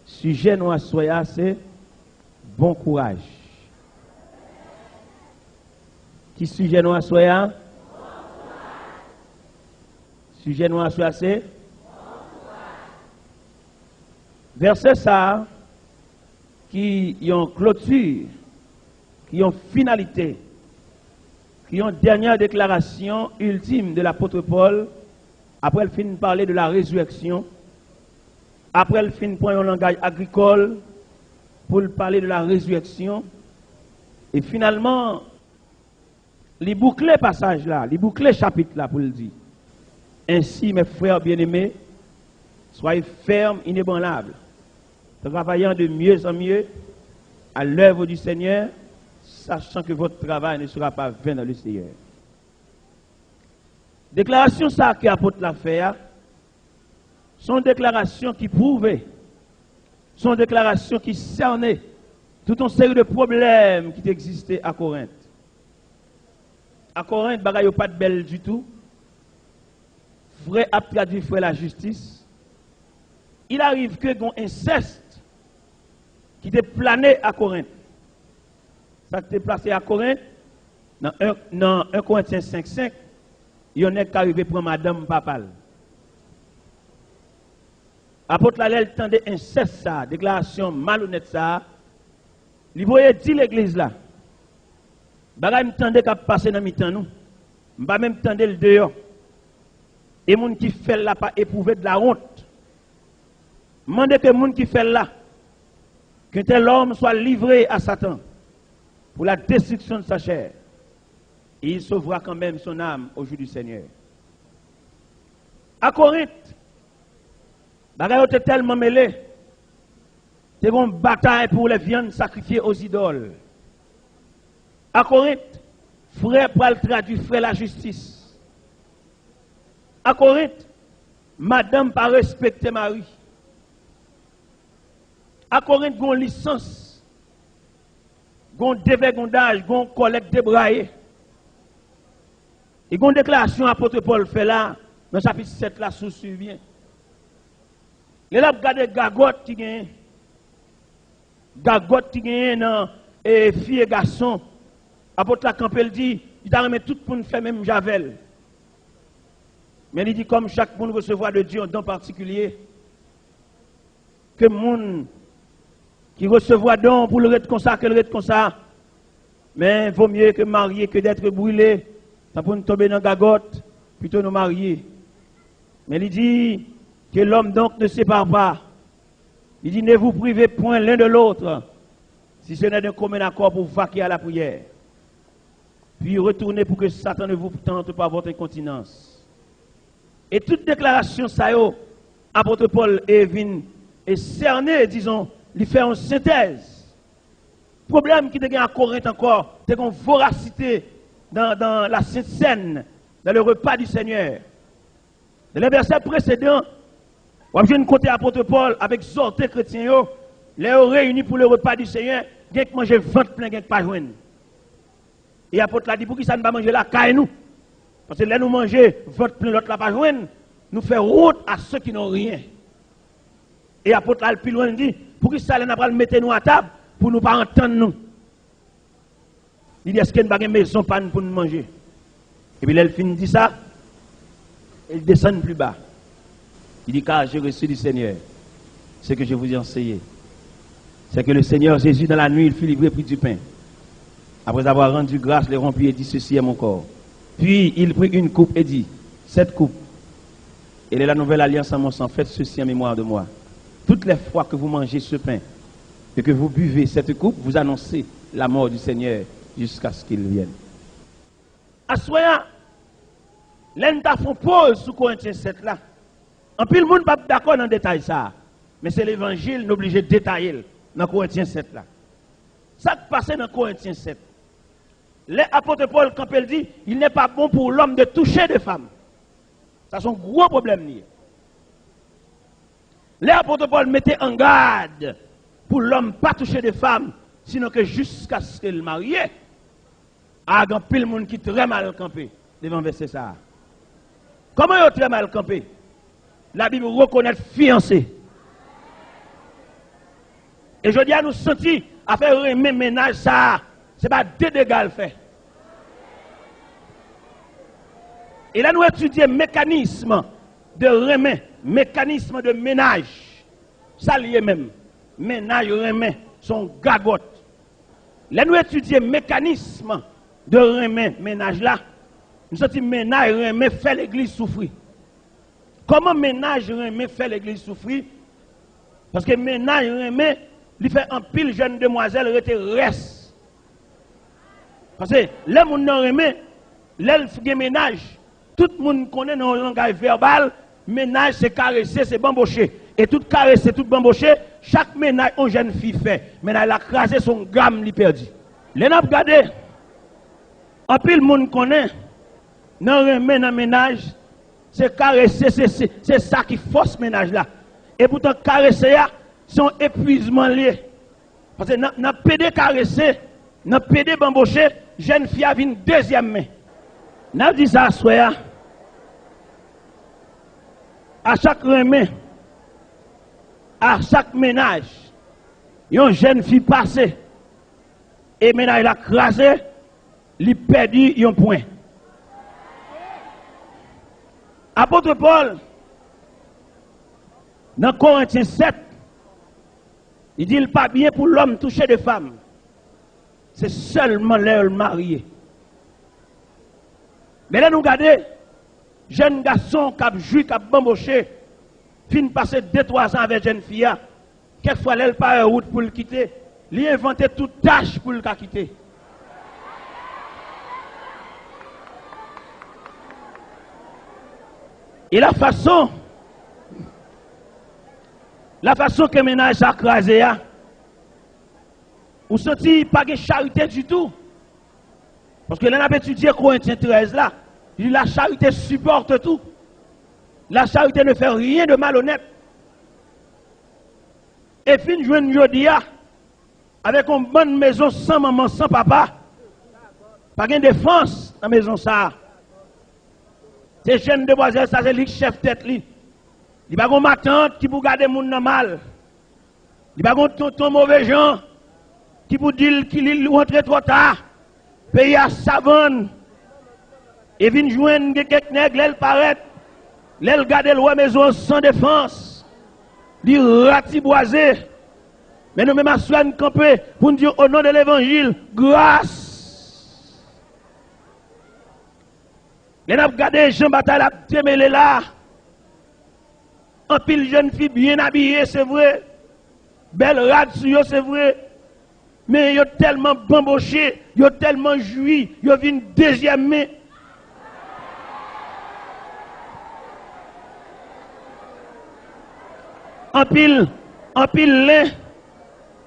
Sujet nous assoya, c'est bon courage. Qui sujet nous assoya? Sujet nous assoya, c'est verset ça, qui ont clôture, qui ont finalité, qui ont dernière déclaration ultime de l'apôtre Paul, après il finit de parler de la résurrection, après il finit de prendre un langage agricole pour parler de la résurrection, et finalement, il boucle le passage là, il boucle le chapitre là pour le dire. Ainsi, mes frères bien-aimés, soyez fermes, inébranlables, travaillant de mieux en mieux à l'œuvre du Seigneur, sachant que votre travail ne sera pas vain dans le Seigneur. Déclaration ça que l'apôtre l'a fait, sont déclarations qui prouvaient, sont déclarations qui cernaient toute une série de problèmes qui existaient à Corinthe. À Corinthe, bagaille pas de belle du tout. Frère a traduit frère la justice. Il arrive que un inceste qui était plané à Corinthe. Ça était placé à Corinthe. Dans 1 Corinthiens 5:5, il y en a qui arrivé pour madame papal. Apôtre Lalel tendait inceste ça, déclaration malhonnête ça. Il voyait dire l'église là. Bagay m'tendait qu'à passer dans mi-temps nous. M'pa même tendait le dehors. Et moun qui fait là pas éprouver de la honte. Mandez que moun qui fait là que tel homme soit livré à Satan pour la destruction de sa chair. Et il sauvera quand même son âme au jour du Seigneur. À Corinthe, bagay était tellement mêlé. C'est une bataille pour les viandes sacrifiées aux idoles. À Corinthe, frère Paul traduit frère la justice. À Corinthe, madame pas respecter mari. À Corinthe, gon licence, gon dévergondage, gon collecte débraillé. Et gon déclaration apôtre Paul fait là, dans le chapitre 7 là, sous bien. Il a regardé gagotte qui gagne. Gagotte qui gagne dans filles et garçons. Apôtre la Campbell dit, il a remis tout le monde fait même Javel. Mais il dit comme chaque monde recevoir de Dieu un don particulier, que monde qui recevoir don pour le reste comme ça, que le reste comme ça, mais vaut mieux que marier que d'être brûlé, ça pour nous tomber dans la gagotte, plutôt nous marier. Mais il dit que l'homme donc ne sépare pas. Il dit ne vous privez point l'un de l'autre, si ce n'est d'un commun accord pour vaquer à la prière. Puis retournez pour que Satan ne vous tente pas votre incontinence. Et toute déclaration, ça y est, apôtre Paul est cerné, disons, il fait une synthèse. Le problème qui est à Corinthe encore, c'est qu'on voracité dans la Sainte Seine, dans le repas du Seigneur. Dans les versets précédents, on a vu côté apôtre Paul avec sortes chrétiens, les réunis pour le repas du Seigneur, il y a qui manger ventre plein, il y a qui pas joindre. Et l'apôtre l'a dit, pour qui ça ne va manger la caille nous? Parce que là nous manger ventre plein, l'autre là pas joindre, nous fait route à ceux qui n'ont rien. Et l'apôtre là, plus loin dit, pour qui ça n'a pas le mettre nous à table, pour nous pas entendre nous. Il dit, est-ce qu'il n'y a pas une maison pour nous manger? Et puis là, il finit dit ça, il descend plus bas. Il dit, car j'ai reçu du Seigneur ce que je vous ai enseigné. C'est que le Seigneur Jésus, dans la nuit, il fut livré, prit du pain. Après avoir rendu grâce, le rompit et dit, ceci est mon corps. Puis il prit une coupe et dit, cette coupe, elle est la nouvelle alliance en mon sang, faites ceci en mémoire de moi. Toutes les fois que vous mangez ce pain et que vous buvez cette coupe, vous annoncez la mort du Seigneur jusqu'à ce qu'il vienne. Assoya, l'État font pause sous Corinthiens 7 là. En plus, le monde n'est pas d'accord dans le détail ça. Mais c'est l'évangile n'oblige de détailler dans Corinthiens 7 là. Ça qui passe dans Corinthiens 7. L'apôtre Paul, quand il dit, il n'est pas bon pour l'homme de toucher des femmes. Ça, c'est un gros problème. L'apôtre Paul mettait en garde pour l'homme pas toucher des femmes, sinon que jusqu'à ce qu'il marie. Ah, il y a pile monde qui très mal campé devant verset ça. Comment il est très mal campé? La Bible reconnaît fiancé. Et je dis à nous sentir à faire un ménage, ça, ce n'est pas deux dégâts fait. Et là, nous étudions le mécanisme de remet, mécanisme de ménage. Ça lié même. Ménage, remet, son gagote. Là, nous étudions le mécanisme de remet, ménage là. Nous sommes ménage, remet, fait l'église souffrir. Comment ménage, remet, fait l'église souffrir? Parce que ménage, remet, il fait un pile jeune demoiselle reste. Parce que les gens qui remet, les ménage, tout le monde connaît dans le langage verbal, ménage c'est caresser, c'est bambocher. Et tout caresser, tout bambocher, chaque ménage, une jeune fille fait. Ménage, elle a crasé son gamme, il perdu. Les gens regardez, en pile le monde connaît, dans le ménage, c'est caresser, c'est ça qui force ménage là. Et pourtant, caresser, c'est un épuisement lié. Parce que dans le PD caresser, dans le PD bambocher, jeune fille a une deuxième main. N'a dit ça, soya. À chaque remet, à chaque ménage, une jeune fille passée, et ménage l'a crasé, il perdu un point. Apôtre Paul, dans Corinthiens 7, il dit il pas bien pour l'homme toucher de femmes. C'est seulement leur marié. Mais là, nous regardons, jeune garçon qui a joué, qui a bamboché, fin passer 2-3 ans avec jeune fille, quelquefois elle part en route pour le quitter, il a inventé toute tâche pour le quitter. Et la façon que le ménage a crasé, vous sentez pas de charité du tout. Parce que là, on a étudié Corinthiens 13 là. Il dit la charité supporte tout. La charité ne fait rien de malhonnête. Et fin de journée, avec une bonne maison sans maman, sans papa, pas de défense dans la maison ça. Ces jeunes demoiselles, ça c'est le chef tête. Il n'y a pas de ma tante qui peut garder mon mal. Il n'y a pas de tonton mauvais gens qui peut dire qu'il rentre trop tard. Pays à savane. Et vient joindre quelques nègres, elle paraît. Elle garde la maison sans défense. Il ratiboisé. Mais nous même à soi camper pour nous dire au nom de l'évangile, grâce. Les n'a regardé Jean Bataille a démêlé là. En pile jeune fille bien habillée, c'est vrai. Belle rade sur eux, c'est vrai. Mais ils ont tellement bamboché, ils ont tellement joui, ils ont vu une deuxième main. En pile lin,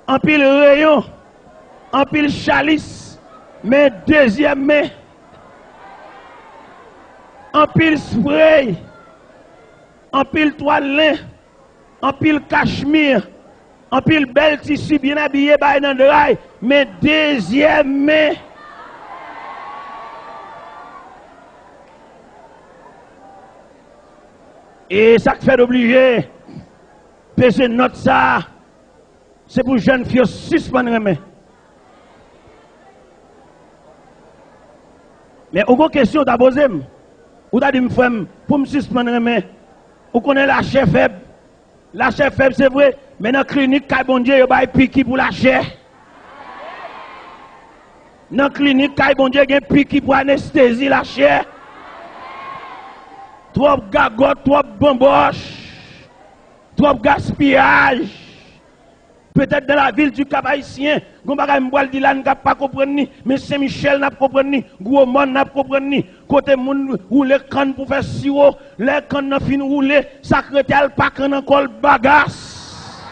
en pile rayon, en pile chalice, mais deuxième main. En pile spray, en pile toile lin, en pile cachemire, en pile bel tissu bien habillé by Nandraï, mais deuxième main. Et ça fait d'obliger, peser note ça, c'est pour jeunes filles suspendre les mains. Mais aucune question à poser. Ou t'as dit, pour me suspendre les mains, ou connaît la chair faible. La chair faible, c'est vrai, mais dans la clinique, il y a un piqui pour la chair. Dans la clinique, il y a un piqui pour anesthésie la chair. Trop gagote, trop bamboche, trop gaspillage. Peut-être dans la ville du Cap Haïtien, Gombaga Mboual Dilan n'a pas compris, mais Saint-Michel n'a pas compris, Gros Monde n'a pas compris, côté moun roule canne pour faire sirop, les cannes n'a fin rouler, secrétaire pas canne encore bagasse.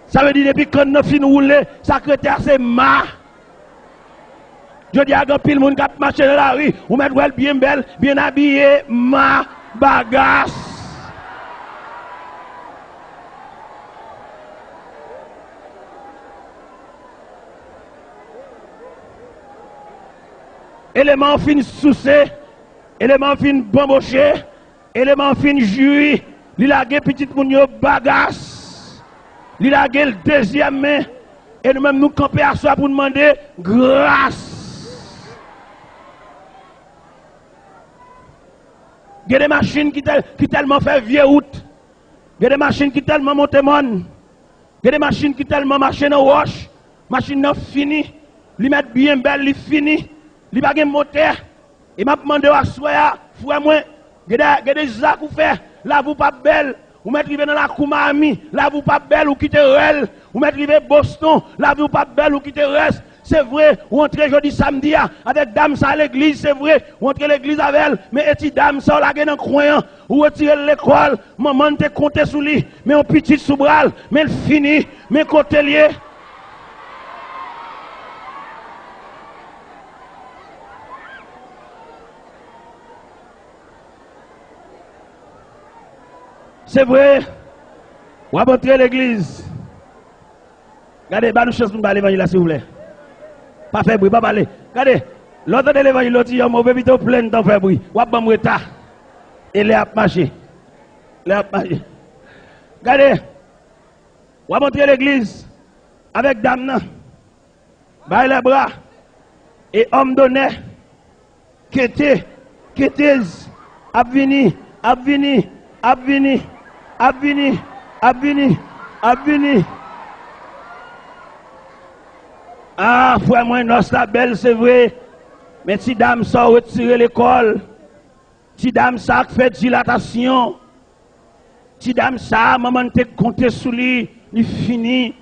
Ça veut dire depuis canne n'a fin rouler, secrétaire c'est ma. Je dis à un pile moun qui marche dans la rue, ou mettre bien belle, bien habillé, ma bagasse. Élément fin soucé, élément fin bamboché, élément fin jui, il a gagné petit moun yo bagasse. Il a gagné le deuxième main. Et nous-mêmes nous camper à soi pour demander grâce. Il y a des machines qui tellement fait vieux route. Il y a des machines qui tellement montent mon. Il y a des machines qui tellement marchent dans roche. Machine non fini. Li met bien belle, li fini. Li pas gen moteur. Et m'a demandé à soi, frère moi, il y a des zac ou fait. Là vous pas belle. Ou mettre dans la Koumami, là vous pas belle ou quitter Rel. Ou mettre Boston, là vous pas belle ou quitter reste. C'est vrai, ou entrer jeudi samedi avec dame ça à l'église, c'est vrai, ou entrer l'église avec elle, mais et dame ça la dans croyant, ou retirer l'école, maman te compter sous lui, mais on petit sous bras, mais elle finit, mais côté lié. C'est vrai, ou entrer l'église. Regardez, bah nous chance pour l'évangile là s'il vous plaît. Pas faire bruit, pas parler. Regardez, l'autre de l'évangile, l'autre dit, mauvais vite plein de temps faire bruit. Ou pas me retard. Et les a marché. Les a marché. Regardez, ou va montrer l'église avec dame, baille les bras, et homme donné, qui était, a vini, Ah, frère, moi, notre belle, c'est vrai. Mais si dame ça retirer l'école, si dame ça fait dilatation, si dame ça, maman te compté sous lui, il finit.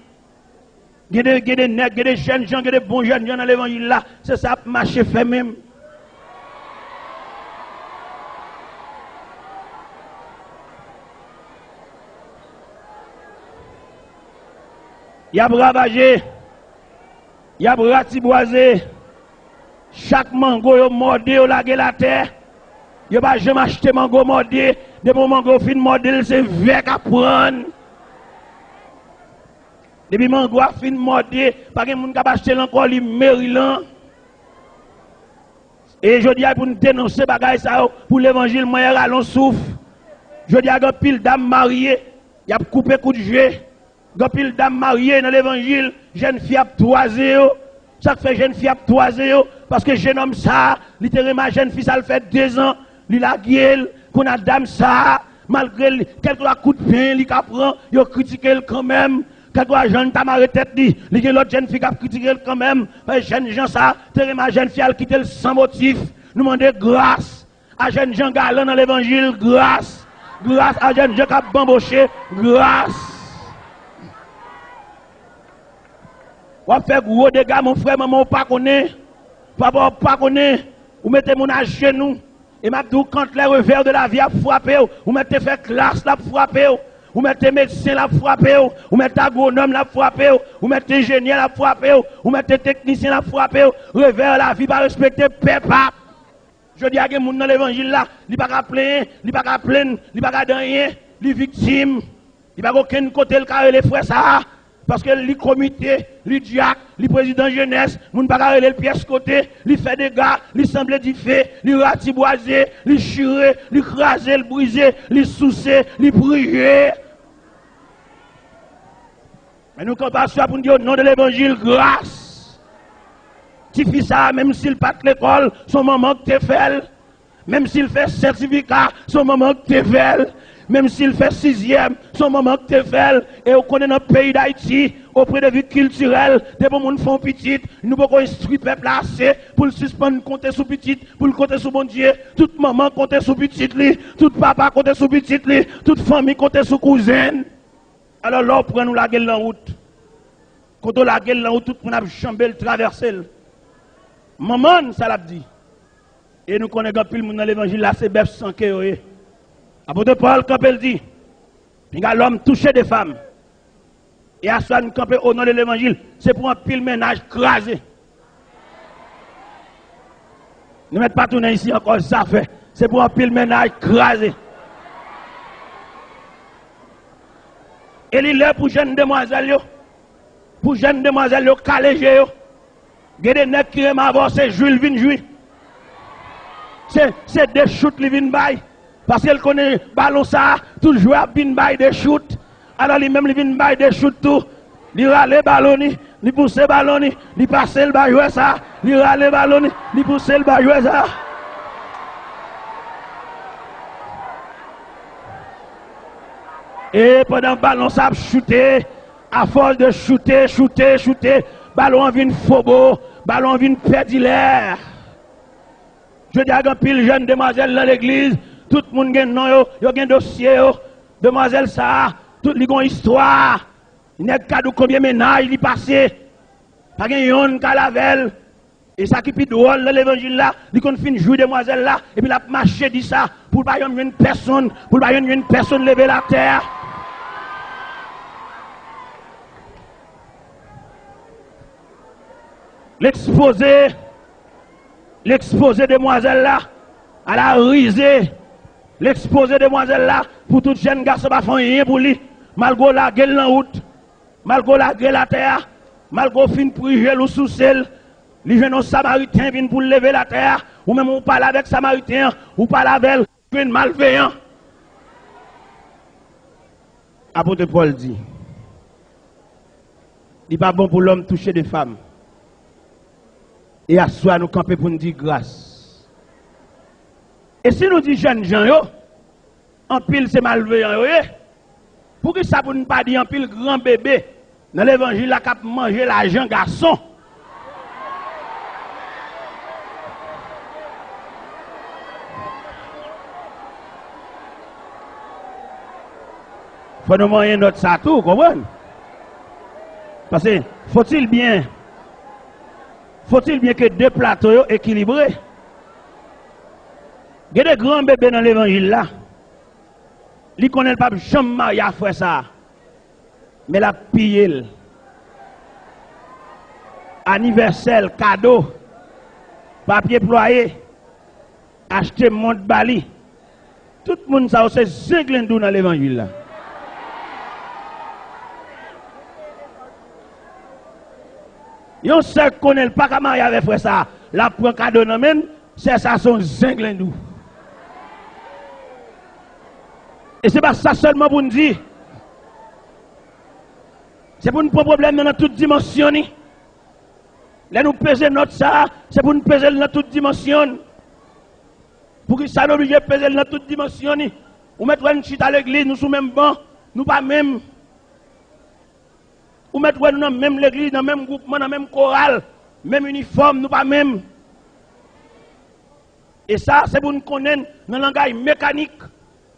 Il y a des nègres, il y a des jeunes gens, il y a des bons jeunes gens dans l'évangile là. C'est ça, marcher fait même. Il y a bravagé. Il y a ratiboisé. Chaque mango yo mordé yo lagé la terre. Yo pas jamais acheté mango mordé. Depuis mango fin mordé, c'est vert à prendre. Depuis mango a fin mordé, pas gen moun ka acheter encore li Maryland. Et je dis pour nous dénoncer bagay ça pour l'évangile moyen allons souffle. Je dis à pile dame mariée, y a coupé coup de jeu. Gopil dame mariée dans l'évangile, jeune fille a toisé. Ça fait jeune fille a toisé parce que jeune homme ça, littéralement jeune fille ça le fait 2 ans, il a gueule, qu'on a dame ça, malgré quelques coups de pain, il prend, il critiqué quand même. Quelques jeune t'a marre tête dit, il y a l'autre jeune fille qui a critiqué quand même. Jeune gens ça, littéralement jeune fille a quitté sans motif. Nous demandons grâce à jeune gens galant dans l'évangile, grâce à jeune gens qui a bamboché, grâce. Ou fait gros dégâts, mon frère, maman, pas connaît. Papa, pas connaît. Ou mettez mon à genoux. Et m'a dit, quand les revers de la vie a frappé, ou mettez fait classe la frappé, ou mettez médecin la frappé, ou mettez agronome la frappé, ou mettez ingénieur la frappé, ou mettez technicien la frappé, revers la vie pas respecter papa. Je dis à quelqu'un dans l'évangile là, il pas qu'à plaindre, il pas qu'à plaindre, il pas qu'à rien, il victime, il pas aucun côté le carré les frères ça. Parce que le comité, le diacre, le président jeunesse, moun pas le pièce côté, il fait des gars, il semble du fait, il ratiboiser, il chirer, il craser, il briser, il sousser, il prier. Mais nous comptons pour nous dire au nom de l'évangile, grâce. Tu fais ça, même s'il pas de l'école, son maman que tu fais. Même s'il fait certificat, son maman que tu fais. Même s'il fait 6e, son maman que tu fais, et on connaît notre pays d'Haïti, auprès de vie culturelle, des bons gens font petite, nous pouvons instruire le peuple assez pour le suspendre, compter sous petite, pour le compter sous bon Dieu, toute maman compter sous petite, tout papa compter sous petite, toute famille compter sous cousine. Alors là, on prend nous la gueule en route. Quand on la gueule en route, tout le monde a chambé, traversé. Maman, ça l'a dit. Et nous connaissons plus le monde dans l'évangile, là, c'est bœuf sans que Apôtre Paul, quand il dit, il y a l'homme touché des femmes. Et à soi, nous camper au nom de l'évangile, c'est pour un pile ménage crasé. Ne mettez pas tout ici encore, ça fait. C'est pour un pile ménage crasé. Et il est pour jeunes demoiselles, calégées. Il y a des nègres qui aiment avoir, c'est Jules vin jouer. C'est des chutes qui viennent bailler. Parce qu'elle connaît ballon ça, tout joueur vient bailler des shoots. Alors lui-même, il vient bailler des shoots tout. Il râle ballon, il pousse le ballon, il passe le ballon ça. Il râle ballon, il pousse le ballon ça. Et pendant que le ballon ça shooté, à force de shooter, ballon vient faux, ballon vient perdre l'air. Je dis à un pile jeune demoiselle dans l'église, tout le monde a un nom, il y a un dossier, demoiselle ça, tout le monde a une histoire. Il n'y a pas de combien de ménages il passé. Pas de yon calavel. Et ça qui est plus drôle dans l'évangile là, il qu'on fin jouer demoiselle là, et puis la marché dit ça, pour pas une personne, lever la terre. L'exposé demoiselle là, elle a risé. L'exposé demoiselle là, pour tout jeune garçon, pas faire rien pour lui. Malgré la gueule en route, malgré la gueule à terre, malgré fin prier ou sous celle, les jeunes samaritains viennent pour lever la terre, ou même on parle avec samaritain, ou parle avec un malveillant. Apôtre Paul dit, il n'est pas bon pour l'homme toucher des femmes. Et à soi nous camper pour nous dire grâce. Et si nous disons jeunes gens, en pile c'est malveillant, pour que ça pour ne pas dire en pile grand bébé, dans l'évangile, la cap manger l'argent garçon. Faut nous manger notre ça tout, comprenez? Parce que faut-il bien que deux plateaux soient équilibrés? Il y a des grands bébés dans l'évangile là. Ils ne connaissent pas jamais marié à faire ça. Mais la pillé. Anniversaire, cadeau, papier ployé, acheter montre bali. Tout le monde ça c'est zinglendou dans l'évangile là. Yon sait connaît pas comment il avait fait ça. La prend cadeau dans même, c'est ça son zinglendou. Et c'est pas ça seulement pour nous dire. C'est pour nous prendre problème dans toute dimension. Là nous peser notre ça, c'est pour nous peser dans toute dimension. Pour que ça nous oblige de peser dans toute dimension. Ou mettre une chute à l'église, nous sommes même banc, nous pas même. Ou mettre nous dans même l'église, dans même groupement, dans même chorale, même uniforme, nous pas même. Et ça, c'est pour nous connaître dans le langage mécanique.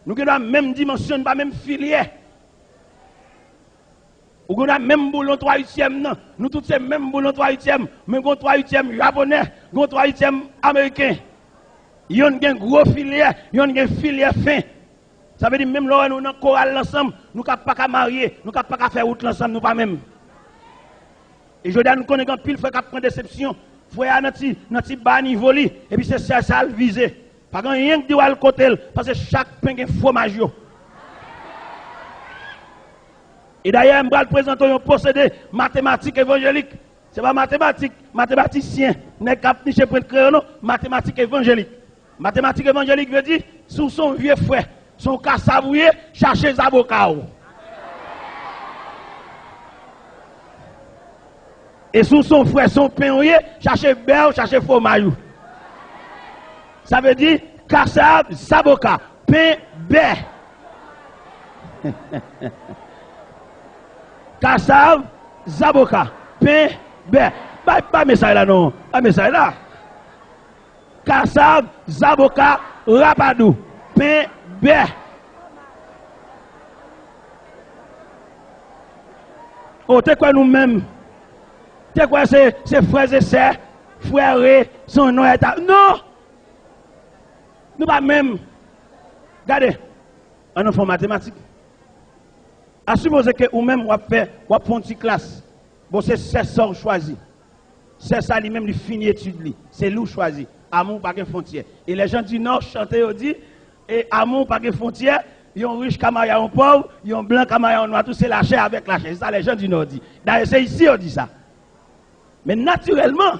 Nous avons la même dimension, pas même filière. Nous avons même boulon 3/8e, nous tous ces mêmes boulon 3/8e, même 3/8e japonais, 3/8e américain. Ils ont un gros filière, ils ont une filière fin. Ça veut dire même là nous dans chorale ensemble, nous ne pouvons pas marier, nous ne pouvons pas faire route ensemble, nous pas même. Et je dis nous connaissons pile frère qui prend déception, frère dans petit bas niveau et puis c'est ça le viser. Pas rien que dire à côté parce que chaque pain est fromage. Et d'ailleurs, je vais présenter un procédé mathématique évangélique. Ce n'est pas mathématique, mathématicien. N'est pas niché pour le crayon, mathématique évangélique. Mathématique évangélique veut dire, sous son vieux frère, son cassavouillé, chercher les avocats. Et sous son frère, son pain, chercher beurre, chercher fromage. Ça veut dire, kassav, saboka, pain, beurre. Kassav, zaboka, pain, beurre. Pas message là non, pas message là. Kassav, zaboka, rapadou, pain, beurre. Oh, t'es quoi nous-mêmes? T'es quoi ces frères et sœurs, frères, son nom est à... Non! Nous pas même. Regardez, un enfant mathématique. À supposer que ou même on fait une petite classe. Bon, c'est ça choisi. C'est ça lui-même lui finit étude. C'est lui choisi. Amour pas de frontière. Et les gens du Nord chantent et disent et amour pas de frontière. Ils ont riche comme ils ont pauvre, ils ont blanc comme ils ont noir. Tout c'est la chair avec la chair. C'est ça les gens du Nord disent. D'ailleurs, c'est ici on dit ça. Mais naturellement,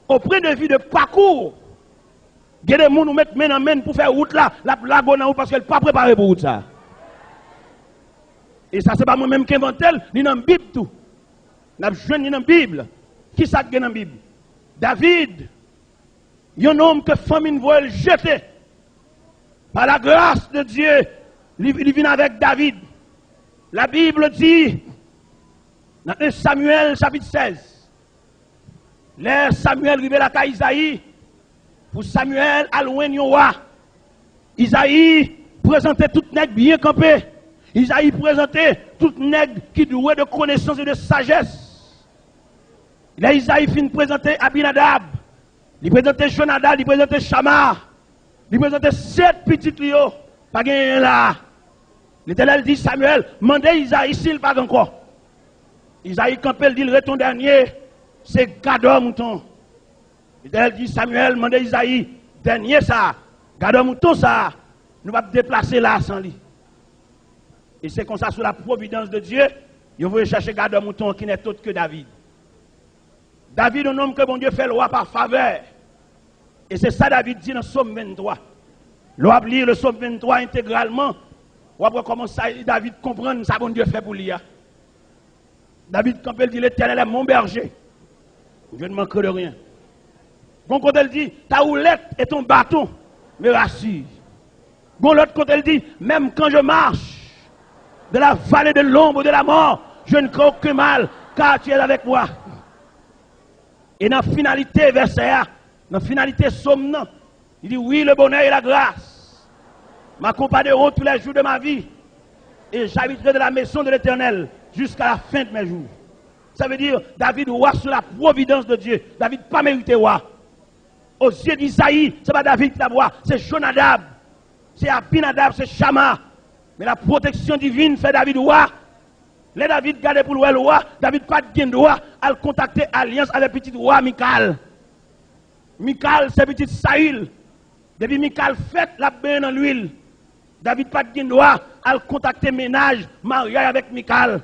au point de vue de parcours, Il y a des gens qui mettent main en main pour faire route là, la lago dans parce qu'elle n'est pas préparée pour route ça. Et ça, c'est pas moi-même qui invente, ni dans la Bible tout. Nous avons ni dans la Bible. Qui ça qui est dans la Bible? David, un homme que famine voit jeter. Par la grâce de Dieu, il vient avec David. La Bible dit, dans 1 Samuel chapitre 16, l'air Samuel arrive à la Isaïe, pour Samuel à loin de roi. Isaïe présentait tout nègre bien campé. Isaïe présentait tout nègre qui doué de connaissance et de sagesse. Là, Isaïe finit présenter Abinadab, il présentait Jonadab, il présentait Shama, il présentait 7 petits lios, pas gagné là. L'Éternel dit Samuel, mandez Isaïe s'il pas encore. Isaïe campé, il dit le retour dernier, c'est Gador mouton. L'Éternel dit Samuel, mandez Isaïe, dernier ça, Gador mouton ça, nous va déplacer là sans lui. Et c'est comme ça, sous la providence de Dieu, il veut chercher Gador mouton qui n'est autre que David. David, un homme que bon Dieu fait loi par faveur. Et c'est ça David dit dans le psaume 23. L'on va lire le psaume 23 intégralement. On va comment ça, David comprendre ça bon Dieu fait pour lui. David, quand il dit l'Éternel est mon berger, je ne manquerai de rien. Bon, quand elle dit ta houlette et ton bâton me rassurent. Bon, l'autre côté, elle dit même quand je marche de la vallée de l'ombre de la mort, je ne crains aucun mal, car tu es avec moi. Et dans la finalité, verset 1, dans la finalité somme, il dit oui, le bonheur et la grâce m'accompagneront tous les jours de ma vie, et j'habiterai de la maison de l'Éternel jusqu'à la fin de mes jours. Ça veut dire, David roi sous la providence de Dieu. David pas mérité roi. Aux yeux d'Isaïe, ce n'est pas David qui la voix, c'est Jonadab, c'est Abinadab, c'est Shama. Mais la protection divine fait David roi. Les David gardé pour le roi, David pas de droit à contacter alliance avec petit roi Michal. Michal, c'est petit Saül. Depuis Michal fait la bain dans l'huile. David pas de droit à contacter ménage, mariage avec Michal.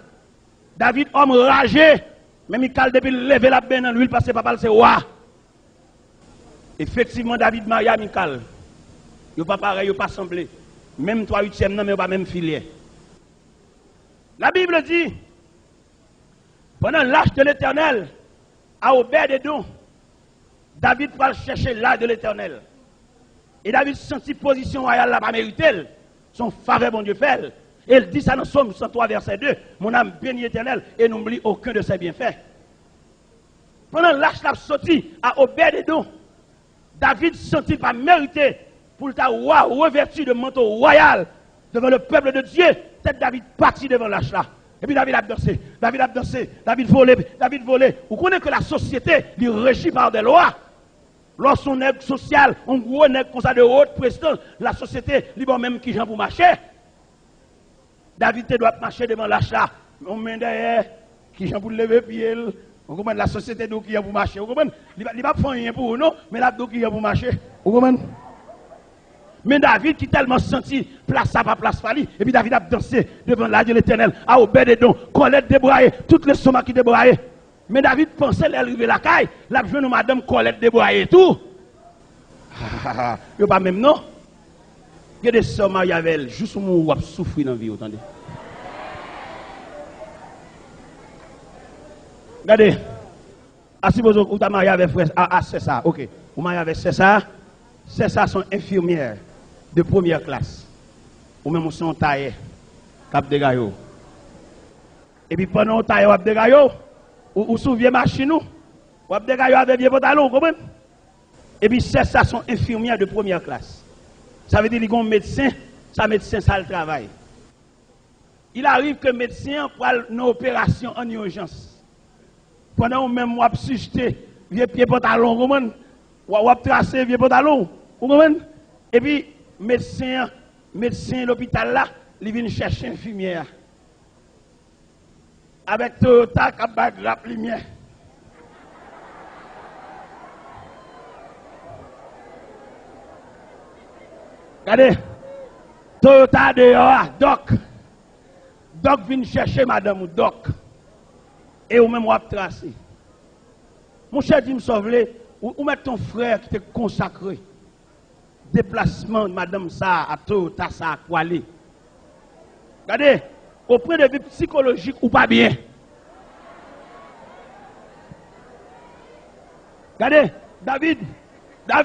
David, homme ragé, mais Michal depuis lever la bain dans l'huile parce que papa c'est roi. Effectivement, David marie à Michal. Il n'est pas pareil, il n'est pas semblé. Même 3/8e, non, mais pas même filière. La Bible dit, pendant l'âge de l'Éternel, à Obed-Edom, David va chercher l'âge de l'Éternel. Et David sentit position royale là, pas mérité, son faveur, bon Dieu fait. Et il dit ça dans Somme 103, verset 2, mon âme bénit l'Éternel et n'oublie aucun de ses bienfaits. Pendant l'âge l'a sorti à Obed-Edom, David sentit pas mérité pour le roi revêtu de manteau royal devant le peuple de Dieu. Peut-être David parti devant l'âge là. Et puis David a dansé, David volé. Vous connaissez que la société est régie par des lois. Lorsqu'on est social, on gros nègre comme ça de haute présidence, la société, libre même qui j'en pour marcher. David doit marcher devant l'âge là. On met derrière, qui j'en pour lever pied. Vous comprenez la société d'où qui est pour marcher. Vous comprenez? Il ne va pas faire rien pour nous, mais là d'où qui est pour marcher. Vous comprenez? Mais David qui tellement senti place à pas place fali, et puis David a dansé devant l'âge de l'Éternel, à Obed-Edom, Colette débraillée, toutes les sommats qui débraillées. Mais David pensait l'arriver la caille, la jeune madame Colette débraillée tout. Il pas même non. Il y a des sommats y avait juste où souffrir dans la vie, attendez. Regardez, si vous avez marié avec frère, c'est ça, ok. Vous mariez avec c'est ça sont infirmières de première classe. Ou même son taille, cap de gaillot. Et puis pendant qu'on taille, cap de gaillot, ou sous vieille machine, ou cap de gaillot avec vieux pantalon, vous comprenez? Et puis ça sont infirmières de première classe. Ça veut dire qu'ils ont un médecin, ça médecin, ça le travail. Il arrive que le médecin prend une opération en urgence. Pendant que même on suscité, vieux pied pantalon, vous comprenez? Ou tracé vieux pantalon, vous comprenez? Et puis, médecin l'hôpital là, il vient chercher une infirmière. Avec Toyota qui a grappe lumière. Regardez, Toyota dehors, Doc. Doc vient chercher madame Doc. Et ou même ou tracé. Mon cher dit me sauve, ou mettre ton frère qui t'est consacré. déplacement de madame ça, à tout, à ça, à quoi aller. Regardez, au point de vue psychologique ou pas bien. Regardez, David a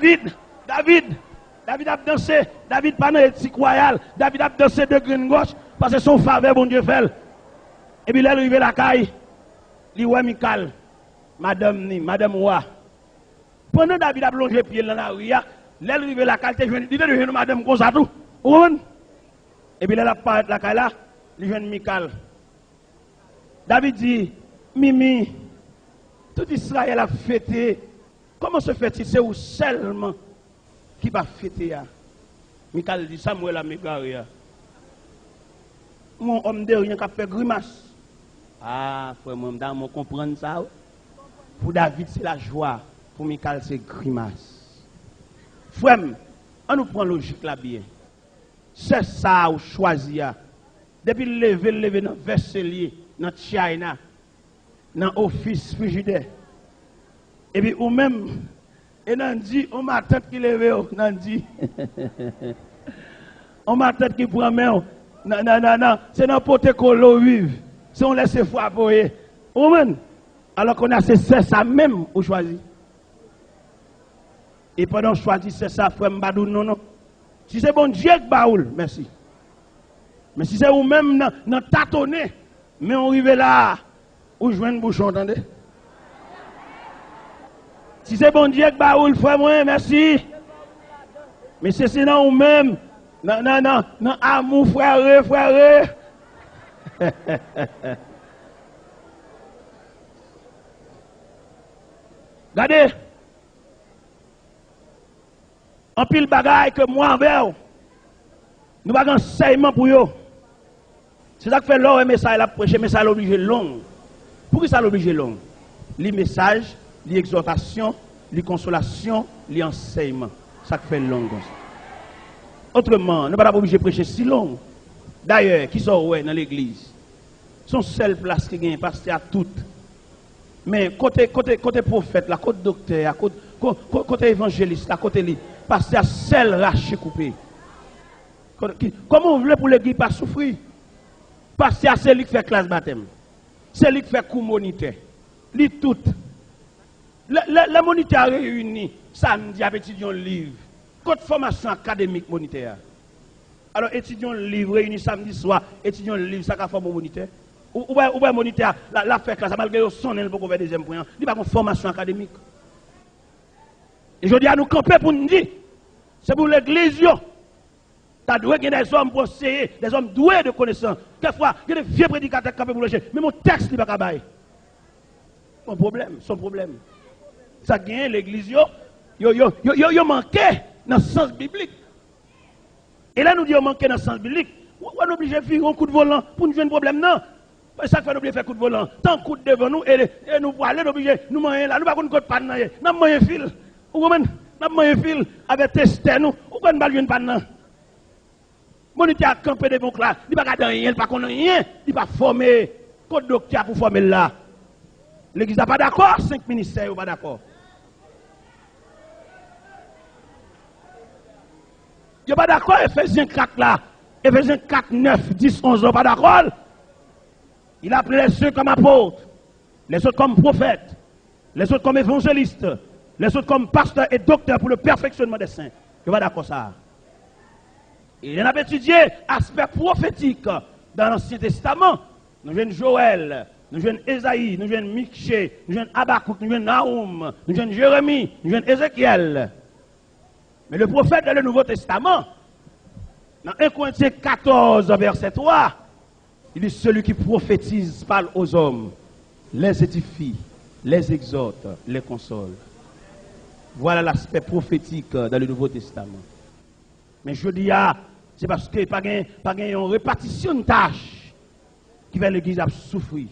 dansé, David pas dans l'éthique royale, David a dansé de green gauche, parce que son faveur, bon Dieu fait. Et puis là, il arrive la caille, il voit Michael, madame Roi. Pendant David a plongé pied dans la rue, il arrive la caille, il devient madame comme ça tout. Et puis là, il a parlé de la caille là, il vient Michael. David dit, Mimi, tout Israël a fêté. Comment se fait-il? C'est où seulement qui va fêter? Michael dit, Samuel a mégaré. Mon homme de rien qui a fait grimace. Ah, frère, moi, je comprends ça. Pour David, c'est la joie. Pour Michael, c'est grimace. Frère, on nous prend logique là bien. C'est ça ou choisi. Depuis lever dans Verselier, dans China, dans l'office frigidaire. Et puis, ou même, et on dit, on m'a tête qui lève, on dit. On m'a tête qui prend main. Non, c'est dans pote colo vive. Si on laisse frapper. Alors qu'on a c'est ça même ou choisi. Et pendant choisi c'est ça, frère Mbadou, non. Si c'est bon Dieu qui baoule, merci. Mais si c'est vous-même dans tâtonner, mais on arrive là, où je viens de bouchon, entendez? Si c'est bon Dieu qui baoule, frère moi, merci. Mais c'est sinon vous-même, non, amour, frère. Regardez, en pile bagaille que moi envers, nous avons un enseignement pour eux. C'est ça que fait l'or et message la prêcher, mais ça l'oblige long. Pourquoi ça l'oblige long? Les messages, les exhortations, les consolations, les enseignements. Ça fait long. Autrement, nous ne sommes pas obligés de prêcher si long. D'ailleurs, qui sont dans l'église, son seule place qui gagne, pasteur à toutes. Mais côté prophète, là, côté docteur, côté évangéliste, là, côté lui, pasteur seul raché coupé. Comment on veut pour l'église pas souffrir? Pasteur c'est lui qui fait classe baptême. C'est lui qui fait coup moniteur. Lui tout. Le moniteur réuni samedi avec étudiants livre. Côté formation académique moniteur. Alors étudiants livre réunis samedi soir, étudiants livre ça qu'a former moniteur. Ou bien moniteur la fait classe malgré son elle pour faire deuxième point. Il pas une formation académique. Et je dis à nous camper pour nous dire c'est pour l'église yo. Tu dois avoir des hommes conseillers, des hommes doués de connaissances. Quelquefois, il y a des vieux prédicateurs qui peuvent lâcher. Mais mon texte n'est pas capable. Son problème. Ça gagne l'église, yo manqué dans le sens biblique. Et là, nous disons manqué dans le sens biblique. On est obligé de faire un coup de volant pour nous jouer un problème, non? Ça fait oublier de faire coup de volant. Tant coup devant nous, et nous pour aller obligé, nous moyens là, nous ne pouvons pas de panne. Nous moyens fil. Nous moyens fil avec tester nous. Ou pas de panne. Mon était à camper devant là, il ne peut pas rien, il ne peut pas rien, il ne peut pas former. Code docteur pour former là. L'église n'est pas d'accord, 5 ministères n'est pas d'accord. Il n'est pas d'accord, Ephésiens 4 là. Ephésiens 4, 9, 10, 11, pas d'accord. Il a appelé les uns comme apôtres, les autres comme prophètes, les autres comme évangélistes, les autres comme pasteurs et docteurs pour le perfectionnement des saints. Je vais d'accord ça. Il en a étudié aspect prophétique dans l'Ancien Testament. Nous jouons Joël, nous jouons Esaïe, nous jouons Michée, nous jouons Habakkuk, nous jouons Naoum, nous jouons Jérémie, nous jouons Ézéchiel. Mais le prophète dans le Nouveau Testament, dans 1 Corinthiens 14, verset 3, il dit celui qui prophétise parle aux hommes, les édifie, les exhorte, les console. Voilà l'aspect prophétique dans le Nouveau Testament. Mais je dis, c'est parce que pas une répartition de tâches qui fait l'église à souffrir.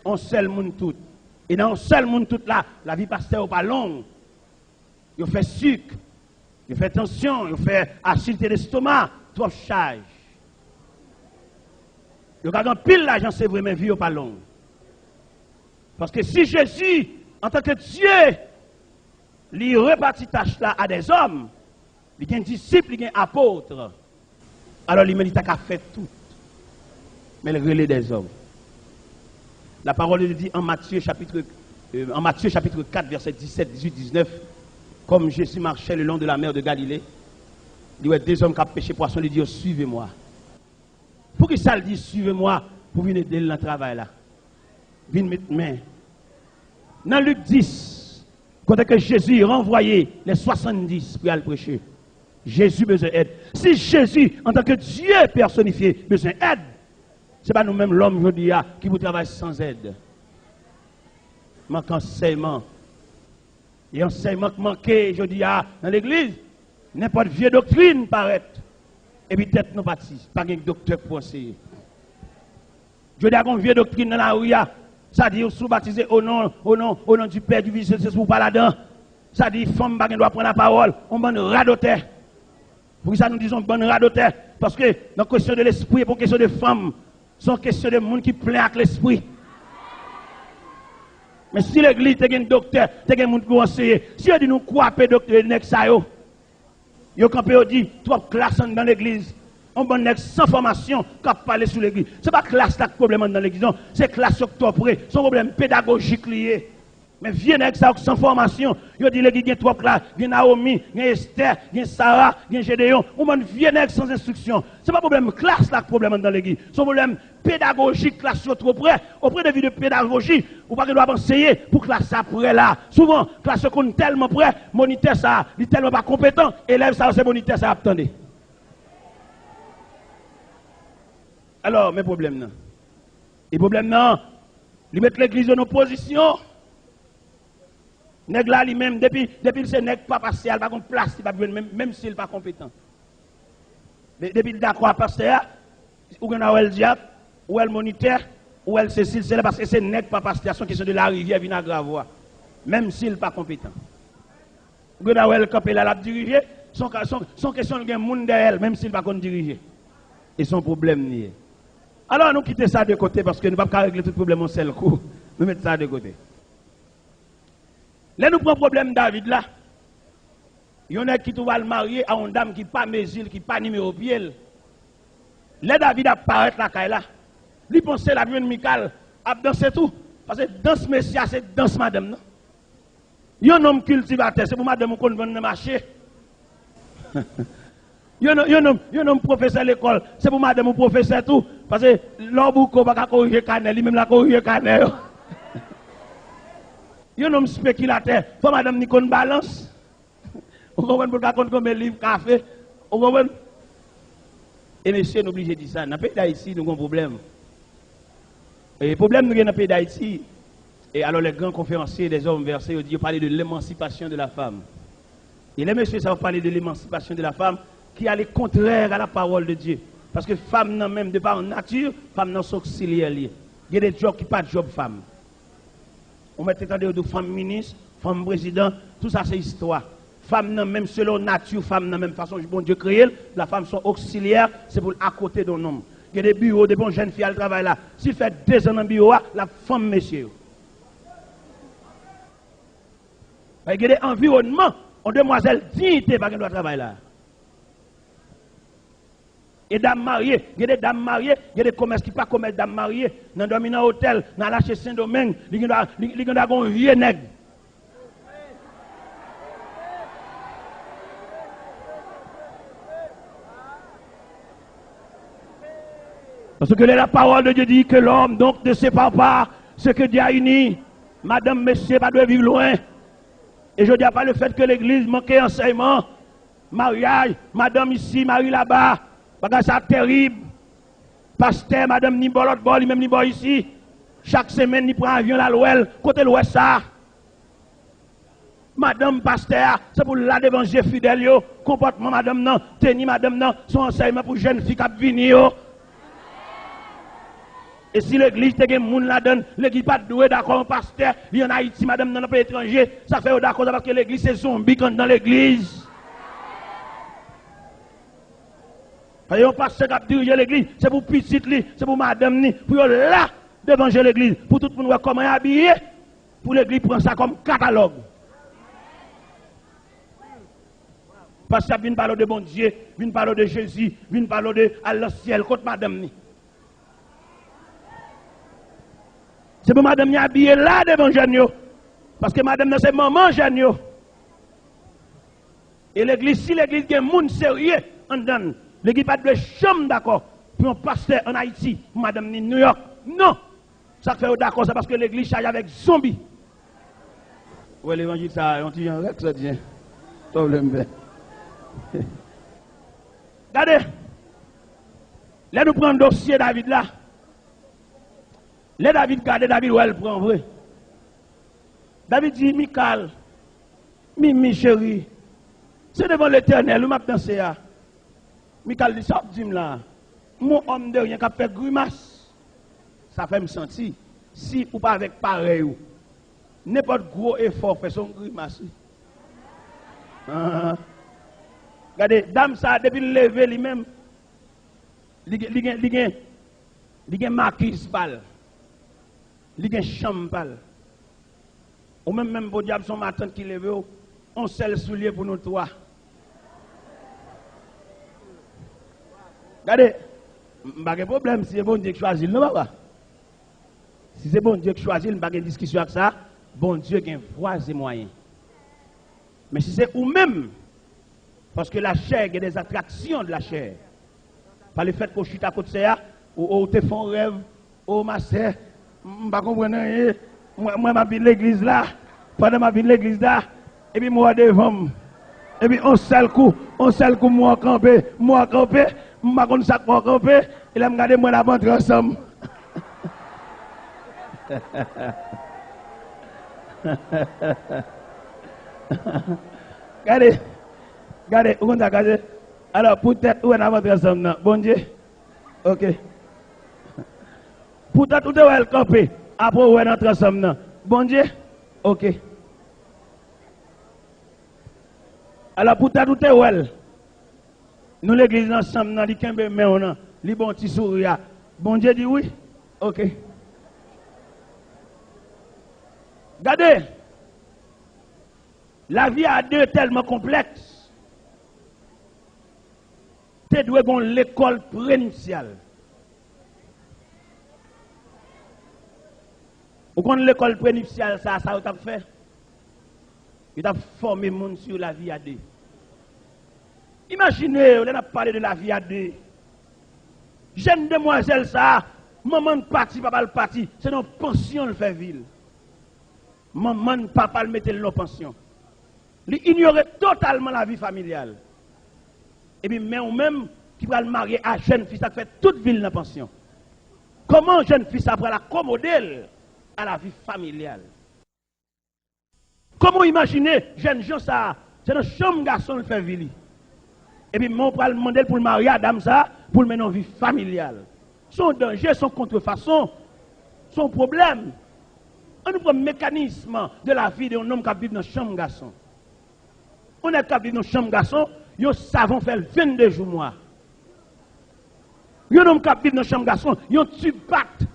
On seul monde tout. Et dans un seul monde tout là, la vie pasteur n'est pas longue. Il fait sucre, il fait tension, il fait acidité d'estomac, trop charge. Il y a un pile l'argent, c'est vrai, mais vie n'est pas longue. Parce que si Jésus, en tant que Dieu, il répartit tâches là à des hommes, il y a un disciple, il y a un apôtre. Alors l'humanité a fait tout. Mais le relais des hommes. La parole de Dieu dit en Matthieu chapitre 4, verset 17, 18, 19, comme Jésus marchait le long de la mer de Galilée, il y a des hommes qui ont pêché poisson, il dit suivez-moi. Pour qui ça le dit suivez-moi pour venir aider dans le travail là. Venez mettre main. Dans Luc 10, quand que Jésus renvoyé les 70 pour aller prêcher, Jésus besoin d'aide. Si Jésus, en tant que Dieu personnifié, besoin d'aide, ce n'est pas nous-mêmes l'homme aujourd'hui qui vous travaille sans aide. Manque enseignement. Et enseignement qui manque aujourd'hui dans l'église, n'importe vieille doctrine paraît. Et puis tête nous baptise, pas un docteur pour enseigner. Je dis à une vieille doctrine dans la rue, ça dit sous baptisé au nom du Père, du Fils, c'est pour pas là-dedans. Ça dit femme pas doit prendre la parole, on bonne radoter. Pour ça nous disons bonne radoter parce que dans la question de l'esprit et pour question de femme, c'est question de monde qui plaît avec l'esprit. Mais si l'église est un docteur, c'est un monde qui conseille. Si on dit nous quoi docteur ça yo campé dit trop classe dans l'église. On bonne sans formation qui parler sur l'église. C'est pas classe là problème dans l'église, non, c'est classe octobre, son problème pédagogique lié. Mais viens avec ça sans formation, yo dit l'église gen trop classe, gen Naomi, gen Esther, gen Sarah, gen Gédéon, on bonne viens avec sans instruction. C'est pas problème classe là problème dans l'église. Son problème pédagogique classe trop près, auprès de vie de pédagogie, ou pas que doit enseigner pour classe après là. Souvent classe qu'on tellement près, moniteur ça, il tellement pas compétent, élève ça c'est moniteur ça attendez. Alors, mes problèmes, non. Les problèmes, non. Ils mettent l'église en opposition. Nèg là, lui-même, depuis ce nèg pas passé, il n'a pas de place, même s'il n'est pas compétent. Mais depuis le d'accord à pasteur, ou bien le diable, ou le moniteur, ou le Cécile, c'est parce que c'est nèg pas pasteur, c'est une question de la rivière, vient à Gravois. Même s'il n'est pas compétent. Ou bien le campé là, la diriger, son question de monde derrière, même s'il n'est pas diriger. Et son problème nié. Alors nous quittons ça de côté parce que nous ne pouvons pas régler tout problème en seul coup. Nous mettons ça de côté. Là nous prenons le problème David là. Il y en a qui va le marier à une dame qui n'est pas mesure, qui n'est pas numéro pied. Là David apparaît là, là. Lui pense la vie de Michal, a danser tout. Parce que danse messia, c'est danse madame. Non? Il y a un homme cultivateur, c'est pour madame qu'on vend dans le marché. Il y a un professeur à l'école, c'est pour madame ou professeur tout. Parce que l'homme qui va corriger Canel, lui-même la corriger Canel. Il y a un homme spéculateur, il faut madame ni qu'on balance. On comprend pour qu'on comme livre café. On comprend. Et monsieur, nous obligé de dire ça. Dans le pays d'Haïti, nous avons un problème. Et le problème, nous avons dans le pays d'Haïti. Et alors, les grands conférenciers des hommes versés, ils parlent de l'émancipation de la femme. Et les messieurs, ça va parler de l'émancipation de la femme qui est contraire à la parole de Dieu. Parce que femme, non, même de par nature, femme, non, sont auxiliaires. Il y a des jobs qui ne sont pas de job femme. On met de femme ministre, femme président, tout ça, c'est histoire. Femme, non, même selon nature, femme, non, même façon, bon Dieu créé, la femme sont auxiliaires, c'est pour à côté d'un homme. Il y a des bureaux, des bonnes jeunes filles, elles travaillent là. S'il fait 2 ans dans le bureau, la femme, monsieur. Il y a des environnements, on demoiselle dignité, parce qu'elle doit travailler là. Et dames mariées, il y a des dames mariées, il y a des commerces qui ne sont pas commerce dames mariées. Dans le hôtel, dans la chez Saint-Domingue, il y a un vieux nègre. Parce que la parole de Dieu dit que l'homme donc ne sépare pas ce que Dieu a uni. Madame, monsieur, pas de vivre loin. Et je ne dis pas le fait que l'église manque d'enseignement. Mariage, madame ici, Marie là-bas. Parce que c'est terrible. Pasteur, madame, ni bon l'autre bord, ni même ni bon ici. Chaque semaine, il prend un avion là, l'ouest, côté l'ouest ça. Madame, pasteur, c'est pour la d'évangile fidèle, yo. Comportement, madame, non. Tenir, madame, non. Son enseignement pour jeunes filles qui viennent, yo. Et si l'église te gen moun la donne, l'église pas doué d'accord un pasteur, il y en a Haïti, madame, dans le pays étranger, ça fait d'accord parce que l'église c'est zombie quand dans l'église. Parce que un pasteur qui dirige l'église, c'est pour petit, c'est pour madame, pour là, devant l'église, pour tout le monde voir comment habiller, pour l'église prendre ça comme catalogue. Parce que vient parler de bon Dieu, vient parler de Jésus, vient parler de Allah ciel, contre madame ni. C'est pour madame ni habillée là devant jeune. Parce que madame c'est maman jeune. Et l'église, si l'église est un monde sérieux, on donne. L'église pas de chambre d'accord pour un pasteur en Haïti, pour madame ni New York. Non! Ça fait d'accord, c'est parce que l'église charge avec zombies. Ouais, l'évangile, ça, on dit en règle, ça dit. Problème. Regardez, là nous prenons le dossier David là. Là David garde David où elle prend vrai. David dit, Michal, Mimi chérie, c'est devant l'éternel, où m'a pensé à. Michal dit, ça dit là, mon homme de rien qui a fait grimace, ça fait me sentir, si ou pas avec pareil ou, n'importe gros effort fait son grimace. Regardez, dame ça, depuis le lever lui-même, il y a marquise pâle, il y a chambre pâle. Ou même pour diable son matin qui lève, on seul soulier pour nous trois. Regardez, pas de problème si c'est bon Dieu qui choisit, non papa. Si c'est bon Dieu qui choisit, il n'y a pas de discussion avec ça. Bon Dieu qui a voie et moyens. Mais si c'est ou même, parce que la chair, il y a des attractions de la chair. Par le fait qu'on chute à côté de ça, ou te font rêve, ou ma sœur, je ne comprends pas. Moi, je vais l'église là, pendant ma vie de l'église là, et puis moi devant, et puis on seul coup, moi camper, je ne sais pas ça pour camper, et là, je regarde moi la ventre ensemble. Regardez, où on a regardé. Alors, peut-être, où on a ventre ensemble, bon Dieu, ok. Peut-être, où on a camper. Après, où est notre ensemble? Bon Dieu? Ok. Alors, pour ta doute, nous l'église ensemble, nous dit qu'un mais on a, les bons petits sourires. Bon Dieu dit oui? Ok. Regardez. La vie à deux tellement complexe. Tu dois avoir l'école prénuptiale. Vous connaissez l'école prénuptiale, ça vous a fait? Il a formé le monde sur la vie à deux. Imaginez, on a parlé de la vie à deux. Jeune demoiselle, ça, maman ne partit, papa le parti, c'est une pension le fait ville. Maman, papa le mettait dans pension. Il ignorait totalement la vie familiale. Et puis, mais ou même qui va le marier à jeune fille, ça fait toute ville dans pension. Comment jeune fille après l'accommoder à la vie familiale? Comment imaginer, jeune gens ça, c'est dans chambre garçon le fait vili. Et puis, on va le demander pour le marier à dame ça, pour le mener en vie familiale. Son danger, son contrefaçon, son problème. On prend le mécanisme de la vie d'un homme qui vit dans chambre garçon. On est qui vit dans chambre garçon, ils savent faire 22 jours mois. Un homme qui vit dans chambre garçon, ils tube pacte,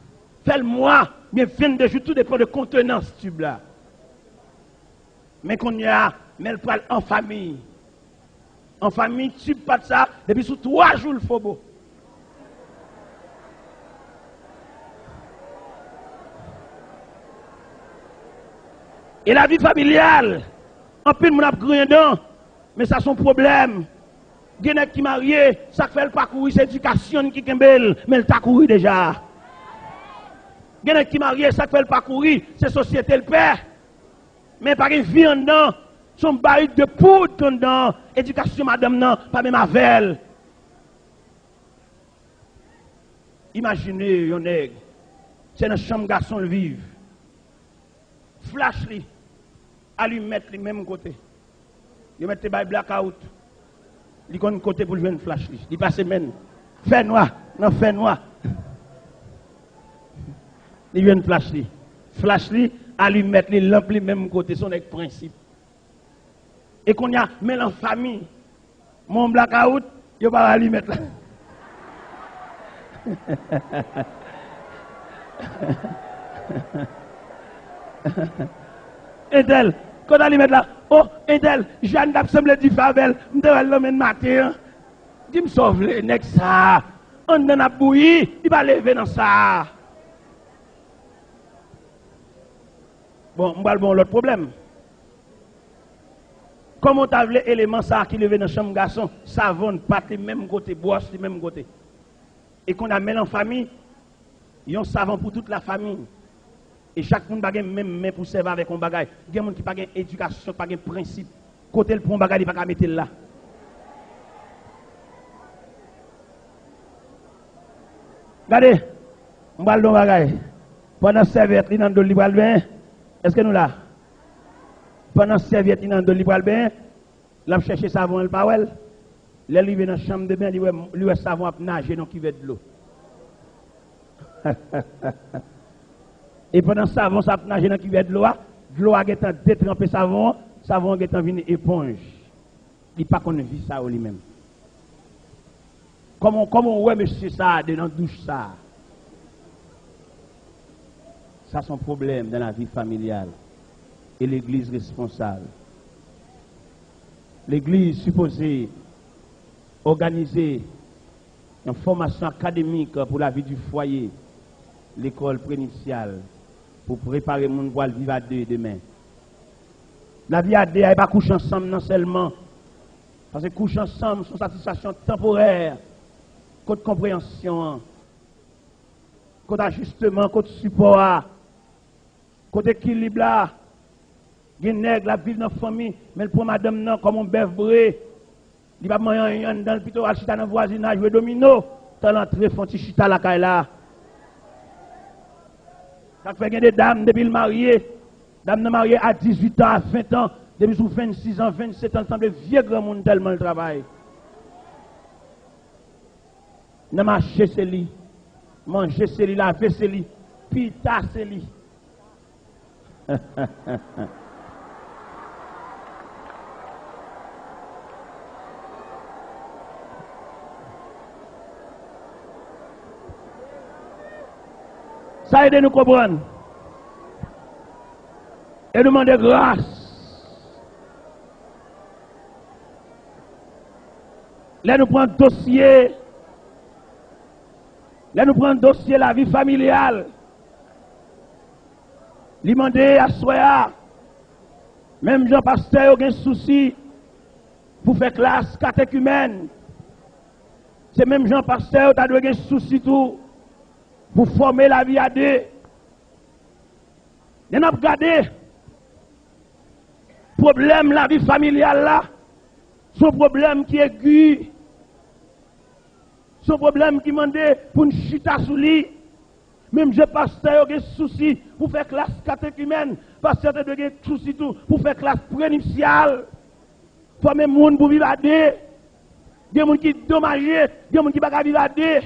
fait le mois, mais 22 jours, tout dépend de contenance tube là. Mais qu'on y a, mais elle parle en famille. En famille, tu pas de ça, depuis sous 3 jours le faut beau. Et la vie familiale, en plus, mon a grand dedans, mais ça son problème. Il y a qui marié, ça fait le parcours, c'est l'éducation qui est belle, mais elle t'a couru déjà. Il y a qui marié, ça fait le parcours, c'est société le père. Mais par une vie en dedans, son baril de poudre en dedans, éducation madame non, pas même avec. Imaginez, yon nèg, c'est dans la chambre garçon le vivre. Flash li, allumette li même côté. Il mette les blackout. Il y a un côté pour jouer une flash li. Il passe même. Fait noir, non fait noir. Il y a une flash li. Flash li, allumette li, lampe li même côté, son principe. Et qu'on y a, mais en famille, mon blackout, il n'y a pas allumette là. Et tel, quand on y met là, Oh, Edel, Jeanne d'Absemble du Favel, m'dewel l'homme matin. Dis me sauve les nèg ça. On dans a bouilli, il va lever dans ça. Bon, m'bal bon l'autre problème. Comment t'as vu l'élément ça qui levé dans chambre garçon, savon, pâte, même côté, brosse, même côté. Et qu'on amène en famille, il y a un savon pour toute la famille. Et chaque monde a même main pour servir avec un bagage. Il y a des gens qui n'ont pas d'éducation, pas de principe. Côté le prend bagage, il ne peut pas mettre là. Regardez, on va le bagage. Pendant serviette, il y a un libre bain. Est-ce que nous là? Pendant serviette, il y a un libre bain. Là, chercher savon, le pawel. Là, il vient dans la chambre de bain, il savon à nager dans qui veut de l'eau. Et pendant savon, ça nage dans qui veut de l'eau a été détrempé savon a été venu éponge. Il pas qu'on vit ça lui-même. Comment ouais monsieur ça dans la douche ça? Ça c'est un problème dans la vie familiale. Et l'église responsable. L'église supposée organiser une formation académique pour la vie du foyer, l'école préinitiale, pour préparer mon voile vivre à deux demain. La vie à deux, elle n'est pas coucher ensemble non seulement. Parce que coucher ensemble, c'est une satisfaction temporaire, côté compréhension, côté ajustement, côté support, côté équilibre là. Il y a des nègres la vie dans la famille, mais pour madame non, comme un bœuf bré, il va manger dans le pito, al chita dans le voisinage, jouer domino, t'as l'entrée, font chita la caille là. Ça fait des dames depuis le marié. Dames mariées à 18 ans, à 20 ans, depuis sous 26 ans, 27 ans, semble vieux grand monde tellement le travail. Ne marcher c'est lui, manger c'est lui, laver c'est lui, pita c'est lui. Ça aide nous comprendre. Et nous demander grâce. Là nous prenons dossier. Là nous prenons dossier la vie familiale. Lui demander à soi. Même Jean Pasteur a un souci pour faire classe catéchumène. C'est même Jean Pasteur qui a un souci tout. Pour former la vie à deux. Nous avons regardé le problème la vie familiale là. Son problème qui est aigu. Son problème qui demande pour une chita sous lui. Même je pasteur a des soucis pour faire classe catéchumène. Pasteur a des soucis tout pour faire classe prénuptiale. Former le monde pour vivre à deux. Il y a des gens qui sont dommagés. Il y a des gens qui ne peuvent pas vivre à deux.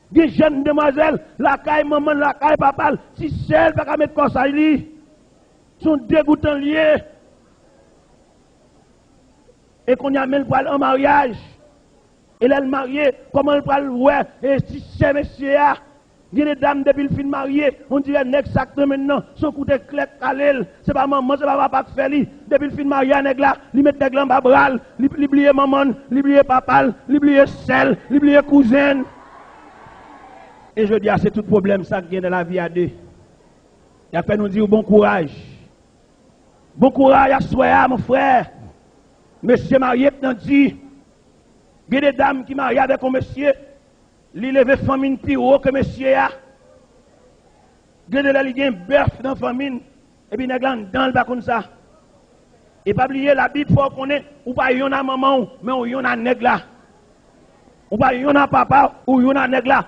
Des jeunes demoiselles, la caille maman, la caille papa, si celles ne peuvent pas mettre comme ça, ils sont dégoûtants liés. Et qu'on y amène pour aller en mariage. Et là, le marié, comment elle peut le voir? Et si c'est monsieur, il y a des dames depuis le film marié, on dirait exactement maintenant, son coup de clé calé, c'est pas maman, c'est pas papa qui fait lui. Depuis le film marié, nèg là, il met nèg là en bras, il oublie maman, il oublie papa, il oublie celle, il oublie cousine. Et je dis, c'est tout problème ça qui vient de la vie à deux. Et après nous dire bon courage. Bon courage à soi, mon frère. Monsieur marié, nous dit, il y a des dames qui marient avec un monsieur, il lève famille plus haut que monsieur a. Il y a des bœuf dans la famille, et puis il y a dans le bas comme ça. Et pas oublier la Bible, faut qu'on ait, ou pas yon a maman, mais ou yon a nèg là. Ou pas yon a papa, ou yon a nèg là.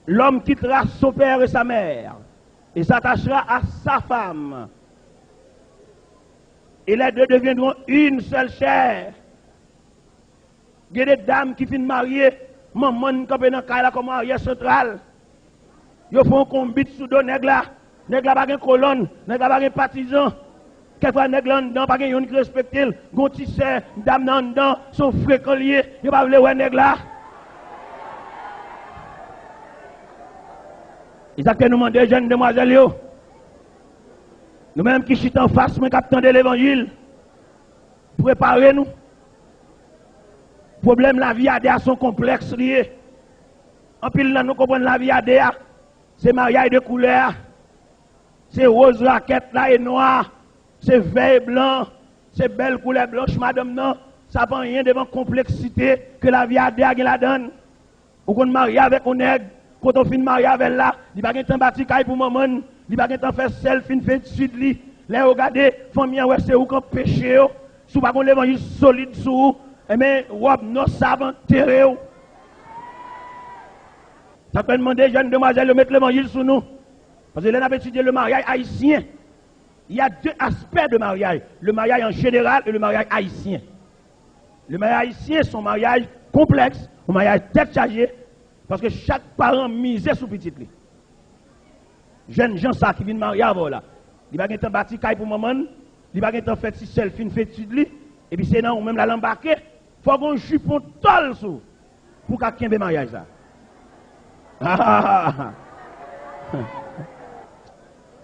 L'homme quittera son père et sa mère et s'attachera à sa femme. Et les deux deviendront une seule chair. Il y a des dames qui finissent mariées, maman qui est dans le comme mariée centrale. Ils font un combat sous deux nègres là. Nègres là, pas de colonne, nègres là, pas de partisans. Quelquefois, nègres là, dedans, pas de yon qui respecte. Gontisseur, dame là, dedans, sont fréquents liés. Ils ne peuvent pas voir nègres là. Ils ont nous demandé, jeunes demoiselles, Nous-mêmes qui chutons en face, mais qui de l'évangile, préparez-nous. Problème la vie à son complexe lié. En pile, nous comprenons la vie à c'est mariage de couleur, c'est rose raquette là et noir, c'est vert et blanc, c'est belle couleur blanche, madame, non. Ça prend rien devant complexité que la vie à la donne. Ou qu'on marie avec un nègre, quand on finit marier avec là, il va pas temps bâti caille pour maman, il va pas temps faire selfie, fait de suite li. Là regardez, famille ouais c'est où qu'on péché yo, sous pas qu'on l'évangile solide sous, et mais robe non savant terré. Ça peut demander jeunes demoiselles de mettre l'évangile sous nous. Parce que là, on a étudié le mariage haïtien. Il y a deux aspects de mariage. Le mariage en général et le mariage haïtien. Le mariage haïtien, c'est un mariage complexe, un mariage tête chargée, parce que chaque parent misait sur petit. Jeunes gens ça qui viennent marier avant là. Il va pas bâti caille pour maman, il va pas faire si selfie fait étude et puis c'est non ou même la l'embarquer, faut qu'on jupon tol sous pour qu'un mariage ça.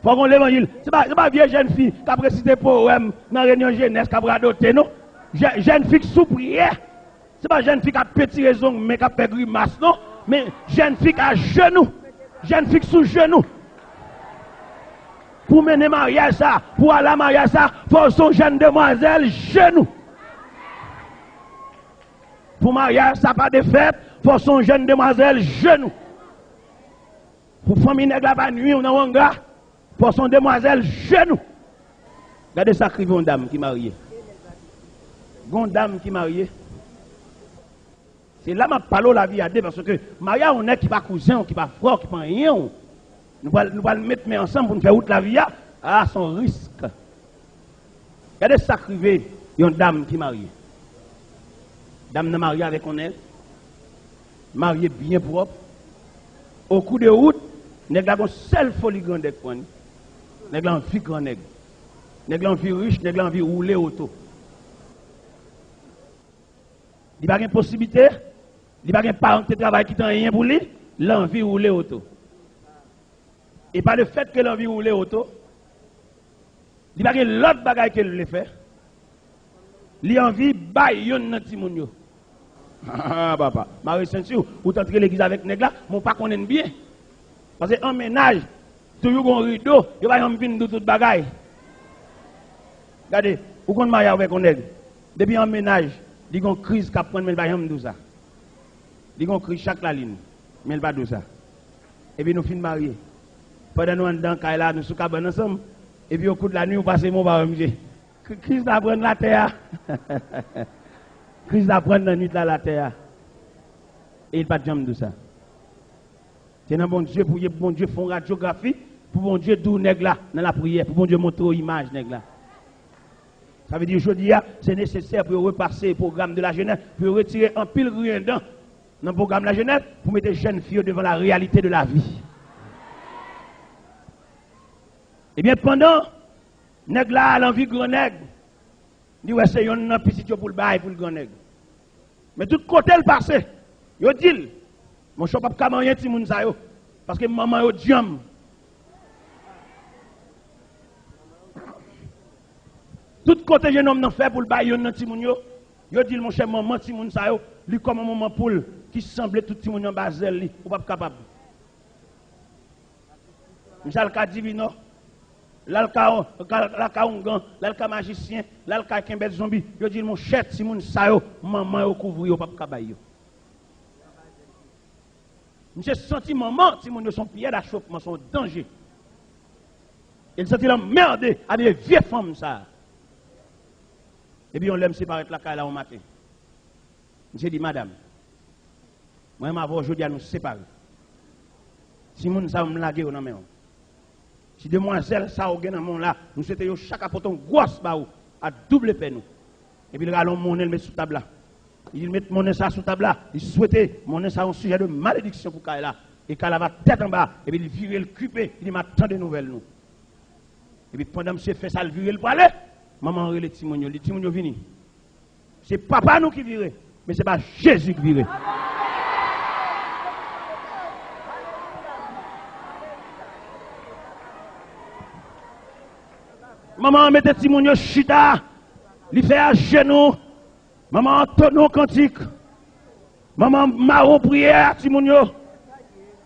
Faut qu'on l'évangile. C'est pas vieille jeune fille qui a récité poème dans la réunion jeunesse qui a radoté, non? Jeune fille sous prière. C'est pas jeune fille qui a petit raison, mais qui a fait grimace, non? Mais jeune fille qui a genoux. Jeune fille sous genoux. Pour mener mariage ça, pour aller à mariage ça, faut son jeune demoiselle genoux. Pour mariage ça, pas de fête, faut son jeune demoiselle genoux. Pour famille nègre la nuit, on a un gars, pour son demoiselle genou. Regardez ça, une dame qui est mariée. Une dame qui est mariée. C'est là que je parle de la vie à deux, parce que mariage, on est qui pas cousin, qui pas frère, qui pas rien. Nous allons le mettre ensemble pour nous faire route la vie à son risque. Regardez ça, une dame qui est mariée. Dame est mariée avec on est. Mariée bien propre. Au coup de route, nèg la gon seul folie grand nèg prendre. Nèg la envie grand nèg. Nèg la envie riche, nèg la envie rouler auto. Il pas une possibilité, il pas un parent qui travaille qui t'en rien pour lui, l'envie rouler auto. Et pas le fait que l'envie rouler auto, il pas l'autre bagaille qu'elle le fait. Il envie bailler yon nan ti moun yo. Ah, papa, Marie Saint-Cyr, ou t'entrer l'église avec nèg là, mon pas connaît bien. Parce que en ménage, toujours un rideau, il va y avoir une toute bagaille. Regardez, vous qu'on marie avec un nèg. Depuis en ménage, il y a une crise qui prend, mais il va y avoir tout ça. Il y a une crise chaque la ligne, mais il va tout ça. Et puis nous finissons mariés. Pendant nous en dedans, là, nous sommes cabane ensemble. Et puis au coup de la nuit, nous passons mon bar, crise d'apprendre la terre. Crise d'apprendre la nuit la terre. Et il pas de jambe de ça. C'est dans bon Dieu pour bon Dieu font radiographie, pour bon Dieu d'où nèg là dans la prière, pour bon Dieu montrer l'image nèg là. Ça veut dire aujourd'hui c'est nécessaire pour repasser le programme de la jeunesse, pour retirer un pile rien dans le programme de la jeunesse, pour mettre les jeunes filles devant la réalité de la vie. Eh bien pendant nèg là l'envie grand nèg, dit ouais c'est un petit pour le bail pour le grand nèg. Mais tout côté le passé, yo dit mon chou pas ka marier ti moun sa yo parce que maman yo diam. Tout côté jeune homme nan fait pour le bail yon nan ti moun yo. Yo dit mon cher maman ti moun sa yo, li comme un maman poule qui semblait tout ti moun en bazel li, ou pas capable. Michel ka divino, l'alka ongan, l'alka magicien, l'alka kembet zombie. Yo dit mon cher ti moun sa yo, maman yo couvri yo pas capable yo. Monsieur senti maman, si mon son pied d'achoppement, son danger. Il sentit la merde avec des vieilles femmes ça. Et puis on l'aime séparer la caille là au matin. Monsieur dit madame, moi ma voix aujourd'hui à nous séparer. Si mon ça me laguer dans main. Si demoiselle ça au dans mon là, nous c'était chaque apportant grosse ba à double peine. Et puis le galon monnaie le met sous table là. Il met mon ça sous table là. Il souhaitait mon ça un sujet de malédiction pour Kaila. Et Kaila va tête en bas. Et puis il vire le cupé. Il m'a tant de nouvelles nous. Et puis pendant monsieur fait ça, il vire le aller. Maman relève Timonio. Les Timonio vini. C'est papa nous qui vire. Mais c'est pas Jésus qui vire. Maman mette Timounio chita. Il fait à genoux. Maman tonneau cantique. Maman marron prière Timounio.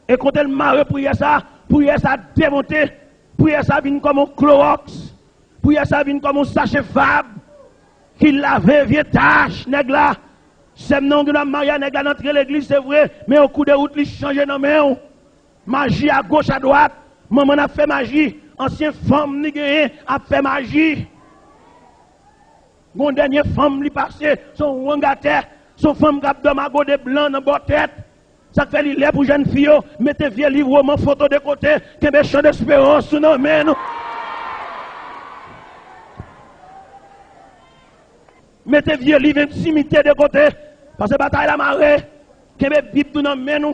Et quand elle marre prière ça démonté. Prière ça vient comme un Clorox. Prière ça vient comme un sachet Fab. Qui l'avait vieux tâche nèg là. C'est non que Maria nèg là dans l'église c'est vrai, mais au coup de route il change dans main. Magie à gauche à droite. Maman a fait magie. Ancienne femme ni gagné a fait magie. Mon dernière femme li passé son wangataire, son femme qui a domago de blanc dans la tête. Ça fait li lèvres pour jeune fille, mettez vieux livre roman photo de côté, que mes chants d'espérance sous nos mains. Mettez vieux livre intimité de côté, parce que bataille la marée, que mes bibles dans nos mains,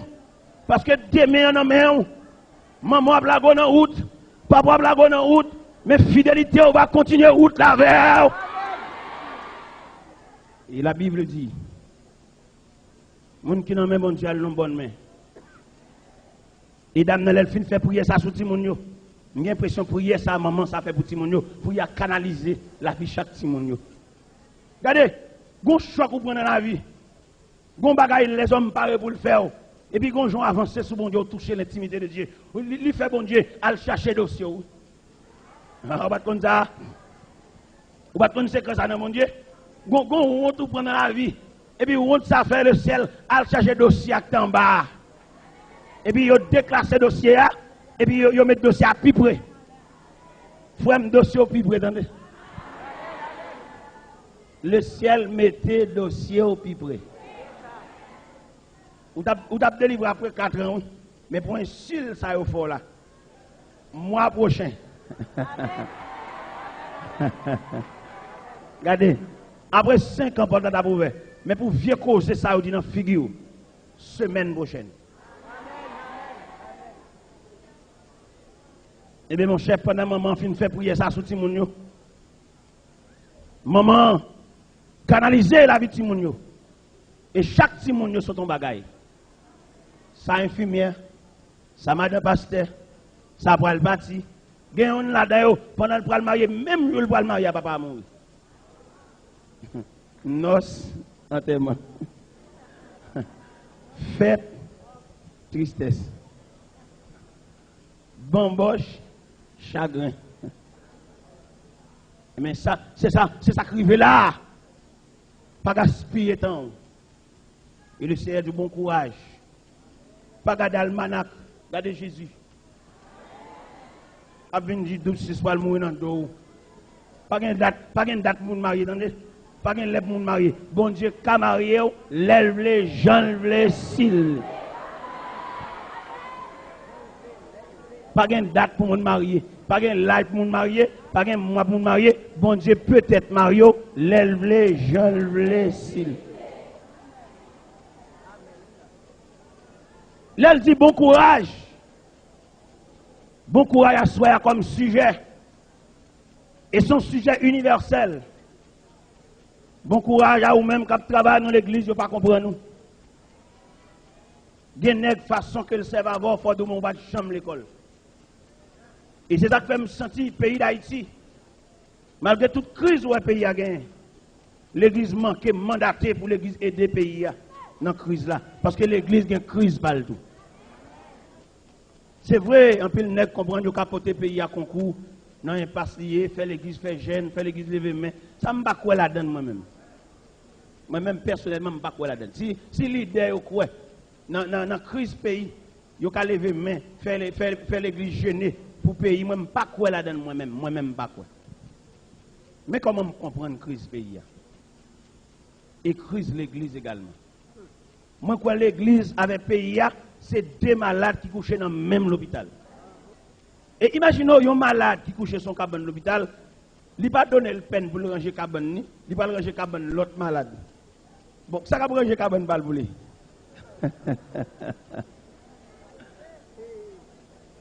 parce que demain dans nos mains, maman a blago dans route, papa a blago dans route, mais fidélité on va continuer route la vers. Et la Bible dit, moun qui n'a même bon Dieu a une bonne main. Et dame n'a fin fait prier ça sous Timonio. J'ai l'impression prier ça maman ça fait pour Timonio pour y canaliser la vie chaque Timonio. Regardez, gon choc ou prendre dans la vie. Gon bagaille les hommes paré pour le faire. Et puis gon gens avancer sous bon Dieu toucher l'intimité de Dieu. Il fait bon Dieu à chercher dossier. On va comme ça. On va comme c'est que ça dans mon Dieu. On tout prendre dans la vie. Et puis on ça fait le ciel à chercher dossier en bas. Et puis on déclasse le dossier et puis on met le dossier à plus près. Faut un dossier au plus près, attendez. Le ciel mettait dossier au plus près. Ou t'as délivré après 4 ans, mais pour un seul ça est fort là. Mois prochain. Regardez, après 5 ans, pendant d'approuver. Mais pour vieux causer ça, vous dit dans figure, semaine prochaine. Eh bien, mon chef, pendant maman fin fait prier ça sous Timounio. Maman, canaliser la vie de Timounio. Et chaque Timounio sur ton bagaille. Ça infirmière, ça madame pasteur, ça pour le bâti. Gagne là d'ailleurs, pendant le marier, même le pour le marier, papa a mourir. Noce, enterrement. Fête, tristesse. Bamboche, chagrin. Mais ça, c'est ça qui arrive là. Pas gaspiller temps. Et le Seigneur du bon courage. Pas garder almanach, garder Jésus. A venir douce soir le mourir dans le dos. Pas de date pour marier, attendez. Pas de lèvre pour marier. Bon Dieu, qu'à marier, lève les gens, les cils. Pas de date pour marier. Pas de life pour marier. Pas de mois pour marier. Bon Dieu, peut-être Mario, lève les gens, les cils. Là, elle dit bon courage. Bon courage à soi comme sujet. Et son sujet universel. Bon courage à vous-même qui travaillent dans l'église, vous ne pas comprendre nous. Il y a une façon que le serve avant, il faut que mon de chambre l'école. Et c'est ça qui fait me sentir le pays d'Haïti. Malgré toute crise où le pays a gagné, l'église manque mandatée pour l'église aider le pays dans la crise là. Parce que l'église a une crise partout. C'est vrai, un peu le nègre comprend que capoter le pays à concours, non, un passe lié, faire l'église faire jeune, faire l'église lever main. Ça ne me bat quoi là-dedans moi-même. Moi-même, personnellement, je ne me bat quoi là-dedans. Si l'idée est quoi, dans la crise pays, il y a lever main, faire l'église jeûner pour le pays, moi, je ne me bat quoi là-dedans moi-même. Moi-même, pas quoi. Mais comment me comprendre la crise pays? Et crise l'église également. Moi, quoi, l'église avec le pays, c'est 2 malades qui couchent dans le même hôpital. Et imaginez un malade qui couche son cabane dans l'hôpital, il ne va pas donner le peine pour le ranger cabane, il va ranger cabane l'autre malade. Bon, ça va ranger cabane pas le voler.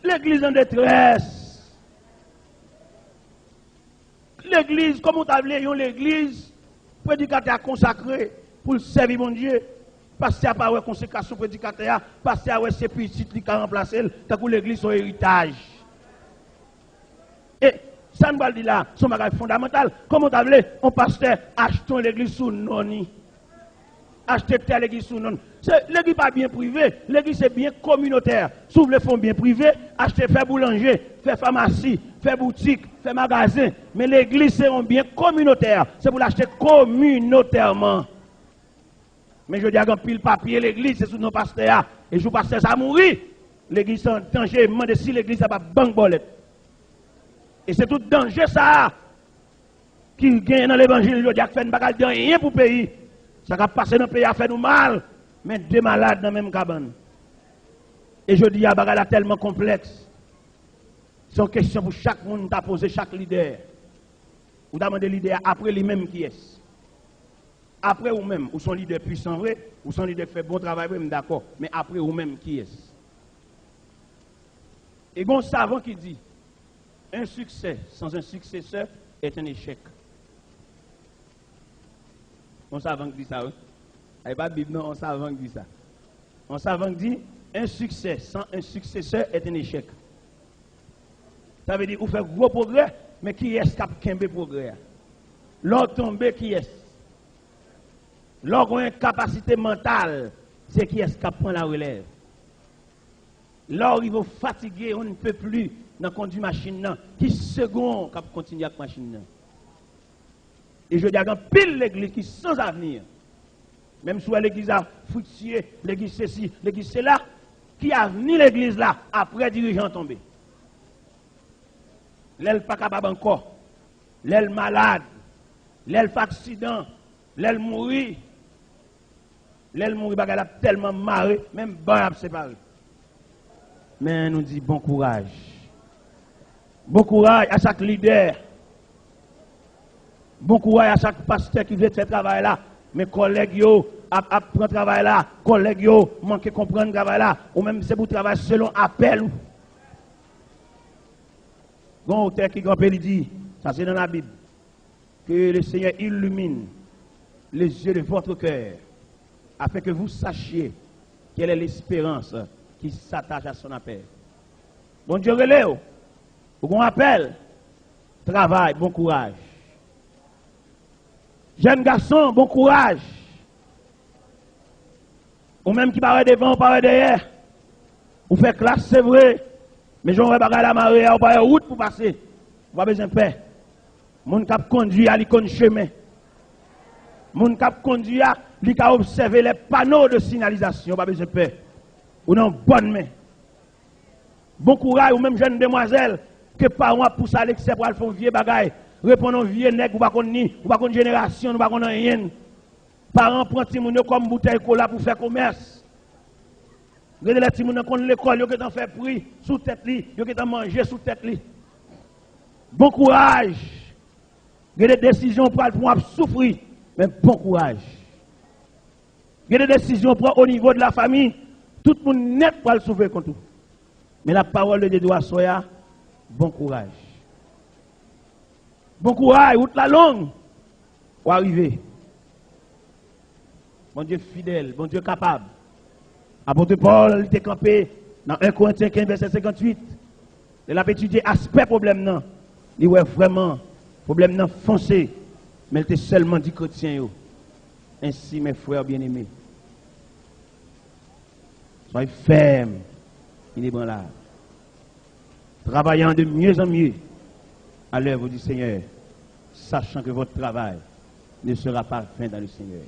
L'église en détresse. L'église, comme on t'a dit, l'église, prédicateur consacré pour le servir mon Dieu. Passer à part la consécration prédicateur, passer à ses petits qui ont remplacé, tant que l'église son héritage. Et Ça ne va dire là, son bagage fondamental. Comment t'as voulu, on pasteur, achetons l'église sous noni. Acheter telle église sous non. L'église pas bien privée, l'église c'est bien communautaire. S'ouvre les fonds bien privés, acheter, faire boulanger, faire pharmacie, faire boutique, faire magasin. Mais l'église c'est un bien communautaire. C'est pour l'acheter communautairement. Mais je dis à pile papier, l'église c'est sous nos pasteurs. Et je pasteur ça mourir. L'église c'est en danger. Je me demande si l'église ça pas banque bolette. Et c'est tout danger ça. Qui gagne dans l'évangile, je dis à faire une bagarre de rien pour le pays. Ça va passer dans le pays à faire nous mal, mais deux malades dans la même cabane. Et je dis, il y a des choses tellement complexes. C'est une question pour chaque monde à poser, chaque leader. Vous demandez leader après lui-même qui est. Après vous-même, ou son leader puissant, vrai, ou son leader fait bon travail, d'accord, mais après vous-même qui est. Et il y a un savant qui dit, un succès sans un successeur est un échec. On savant qui dit ça, oui. Il n'y a pas de Bible, non, on savant qui dit ça. On savant qui dit, un succès sans un successeur est un échec. Ça veut dire, vous faites gros progrès, mais qui est-ce qui a un progrès? L'autre tombé, qui est-ce? L'autre a une capacité mentale, c'est qui est-ce qui prend la relève? L'autre, il va fatiguer, on ne peut plus dans conduire machine, qui second qui continue avec la machine. Et je dis à pile l'église qui sans avenir. Même si l'église a fructué, l'église ceci, l'église c'est là, qui a venu l'église là, après dirigeant tombé. L'aile pas capable encore, l'aile malade, l'aile fait accident, l'aile mourir. L'aile mourir, elle a tellement marré, même bon a séparé. Mais nous dit bon courage. Bon courage à chaque leader. Bon courage à chaque pasteur qui veut faire travail là. Mes collègues yo apprendre travail là, collègues yo manquent comprendre travail là, ou même c'est pour travailler selon appel. Bon auteur qui grand il dit, ça c'est dans la Bible, que le Seigneur illumine les yeux de votre cœur, afin que vous sachiez quelle est l'espérance qui s'attache à son appel. Bon Dieu relève, bon appel, travail, bon courage. Jeune garçon, bon courage. Ou même qui paraît devant, ou paraît derrière. Ou fait classe, c'est vrai. Mais j'en vais pas la marée, ou pas route pour passer. Ou pas besoin de paix. Mon cap conduit à l'icône chemin. Mon cap conduit à l'icône observer les panneaux de signalisation. Ou pas besoin de paix. Ou non, bonne main. Bon courage, ou même jeune demoiselle, que parents poussent à l'excès pour aller faire vieux bagaille. Répondons vieux nègre, ou pas qu'on ni, ou pas qu'on génération, ou pas qu'on rien. Parents prennent Timounio comme bouteille cola pour faire commerce. Regardez les Timounio qu'on l'école, ils ont fait prix sous tête li, ils ont mangé sous tête li. Bon courage. Regardez des décisions pour souffrir, mais bon courage. Regardez des décisions pour au niveau de la famille, tout le monde net pour le souffrir contre tout. Mais la parole de Dieu doit soya, bon courage. Bon courage, route la longue, pour arriver. Bon Dieu fidèle, bon Dieu capable. Apôtre Paul, il était campé dans 1 Corinthiens 15, verset 58. Il a étudié aspect problème, non. Il ouais vraiment, problème non foncé. Mais il était seulement dit chrétien. Ainsi, mes frères bien-aimés, soyez fermes, inébranlables. Travaillant de mieux en mieux à l'œuvre du Seigneur, sachant que votre travail ne sera pas fin dans le Seigneur.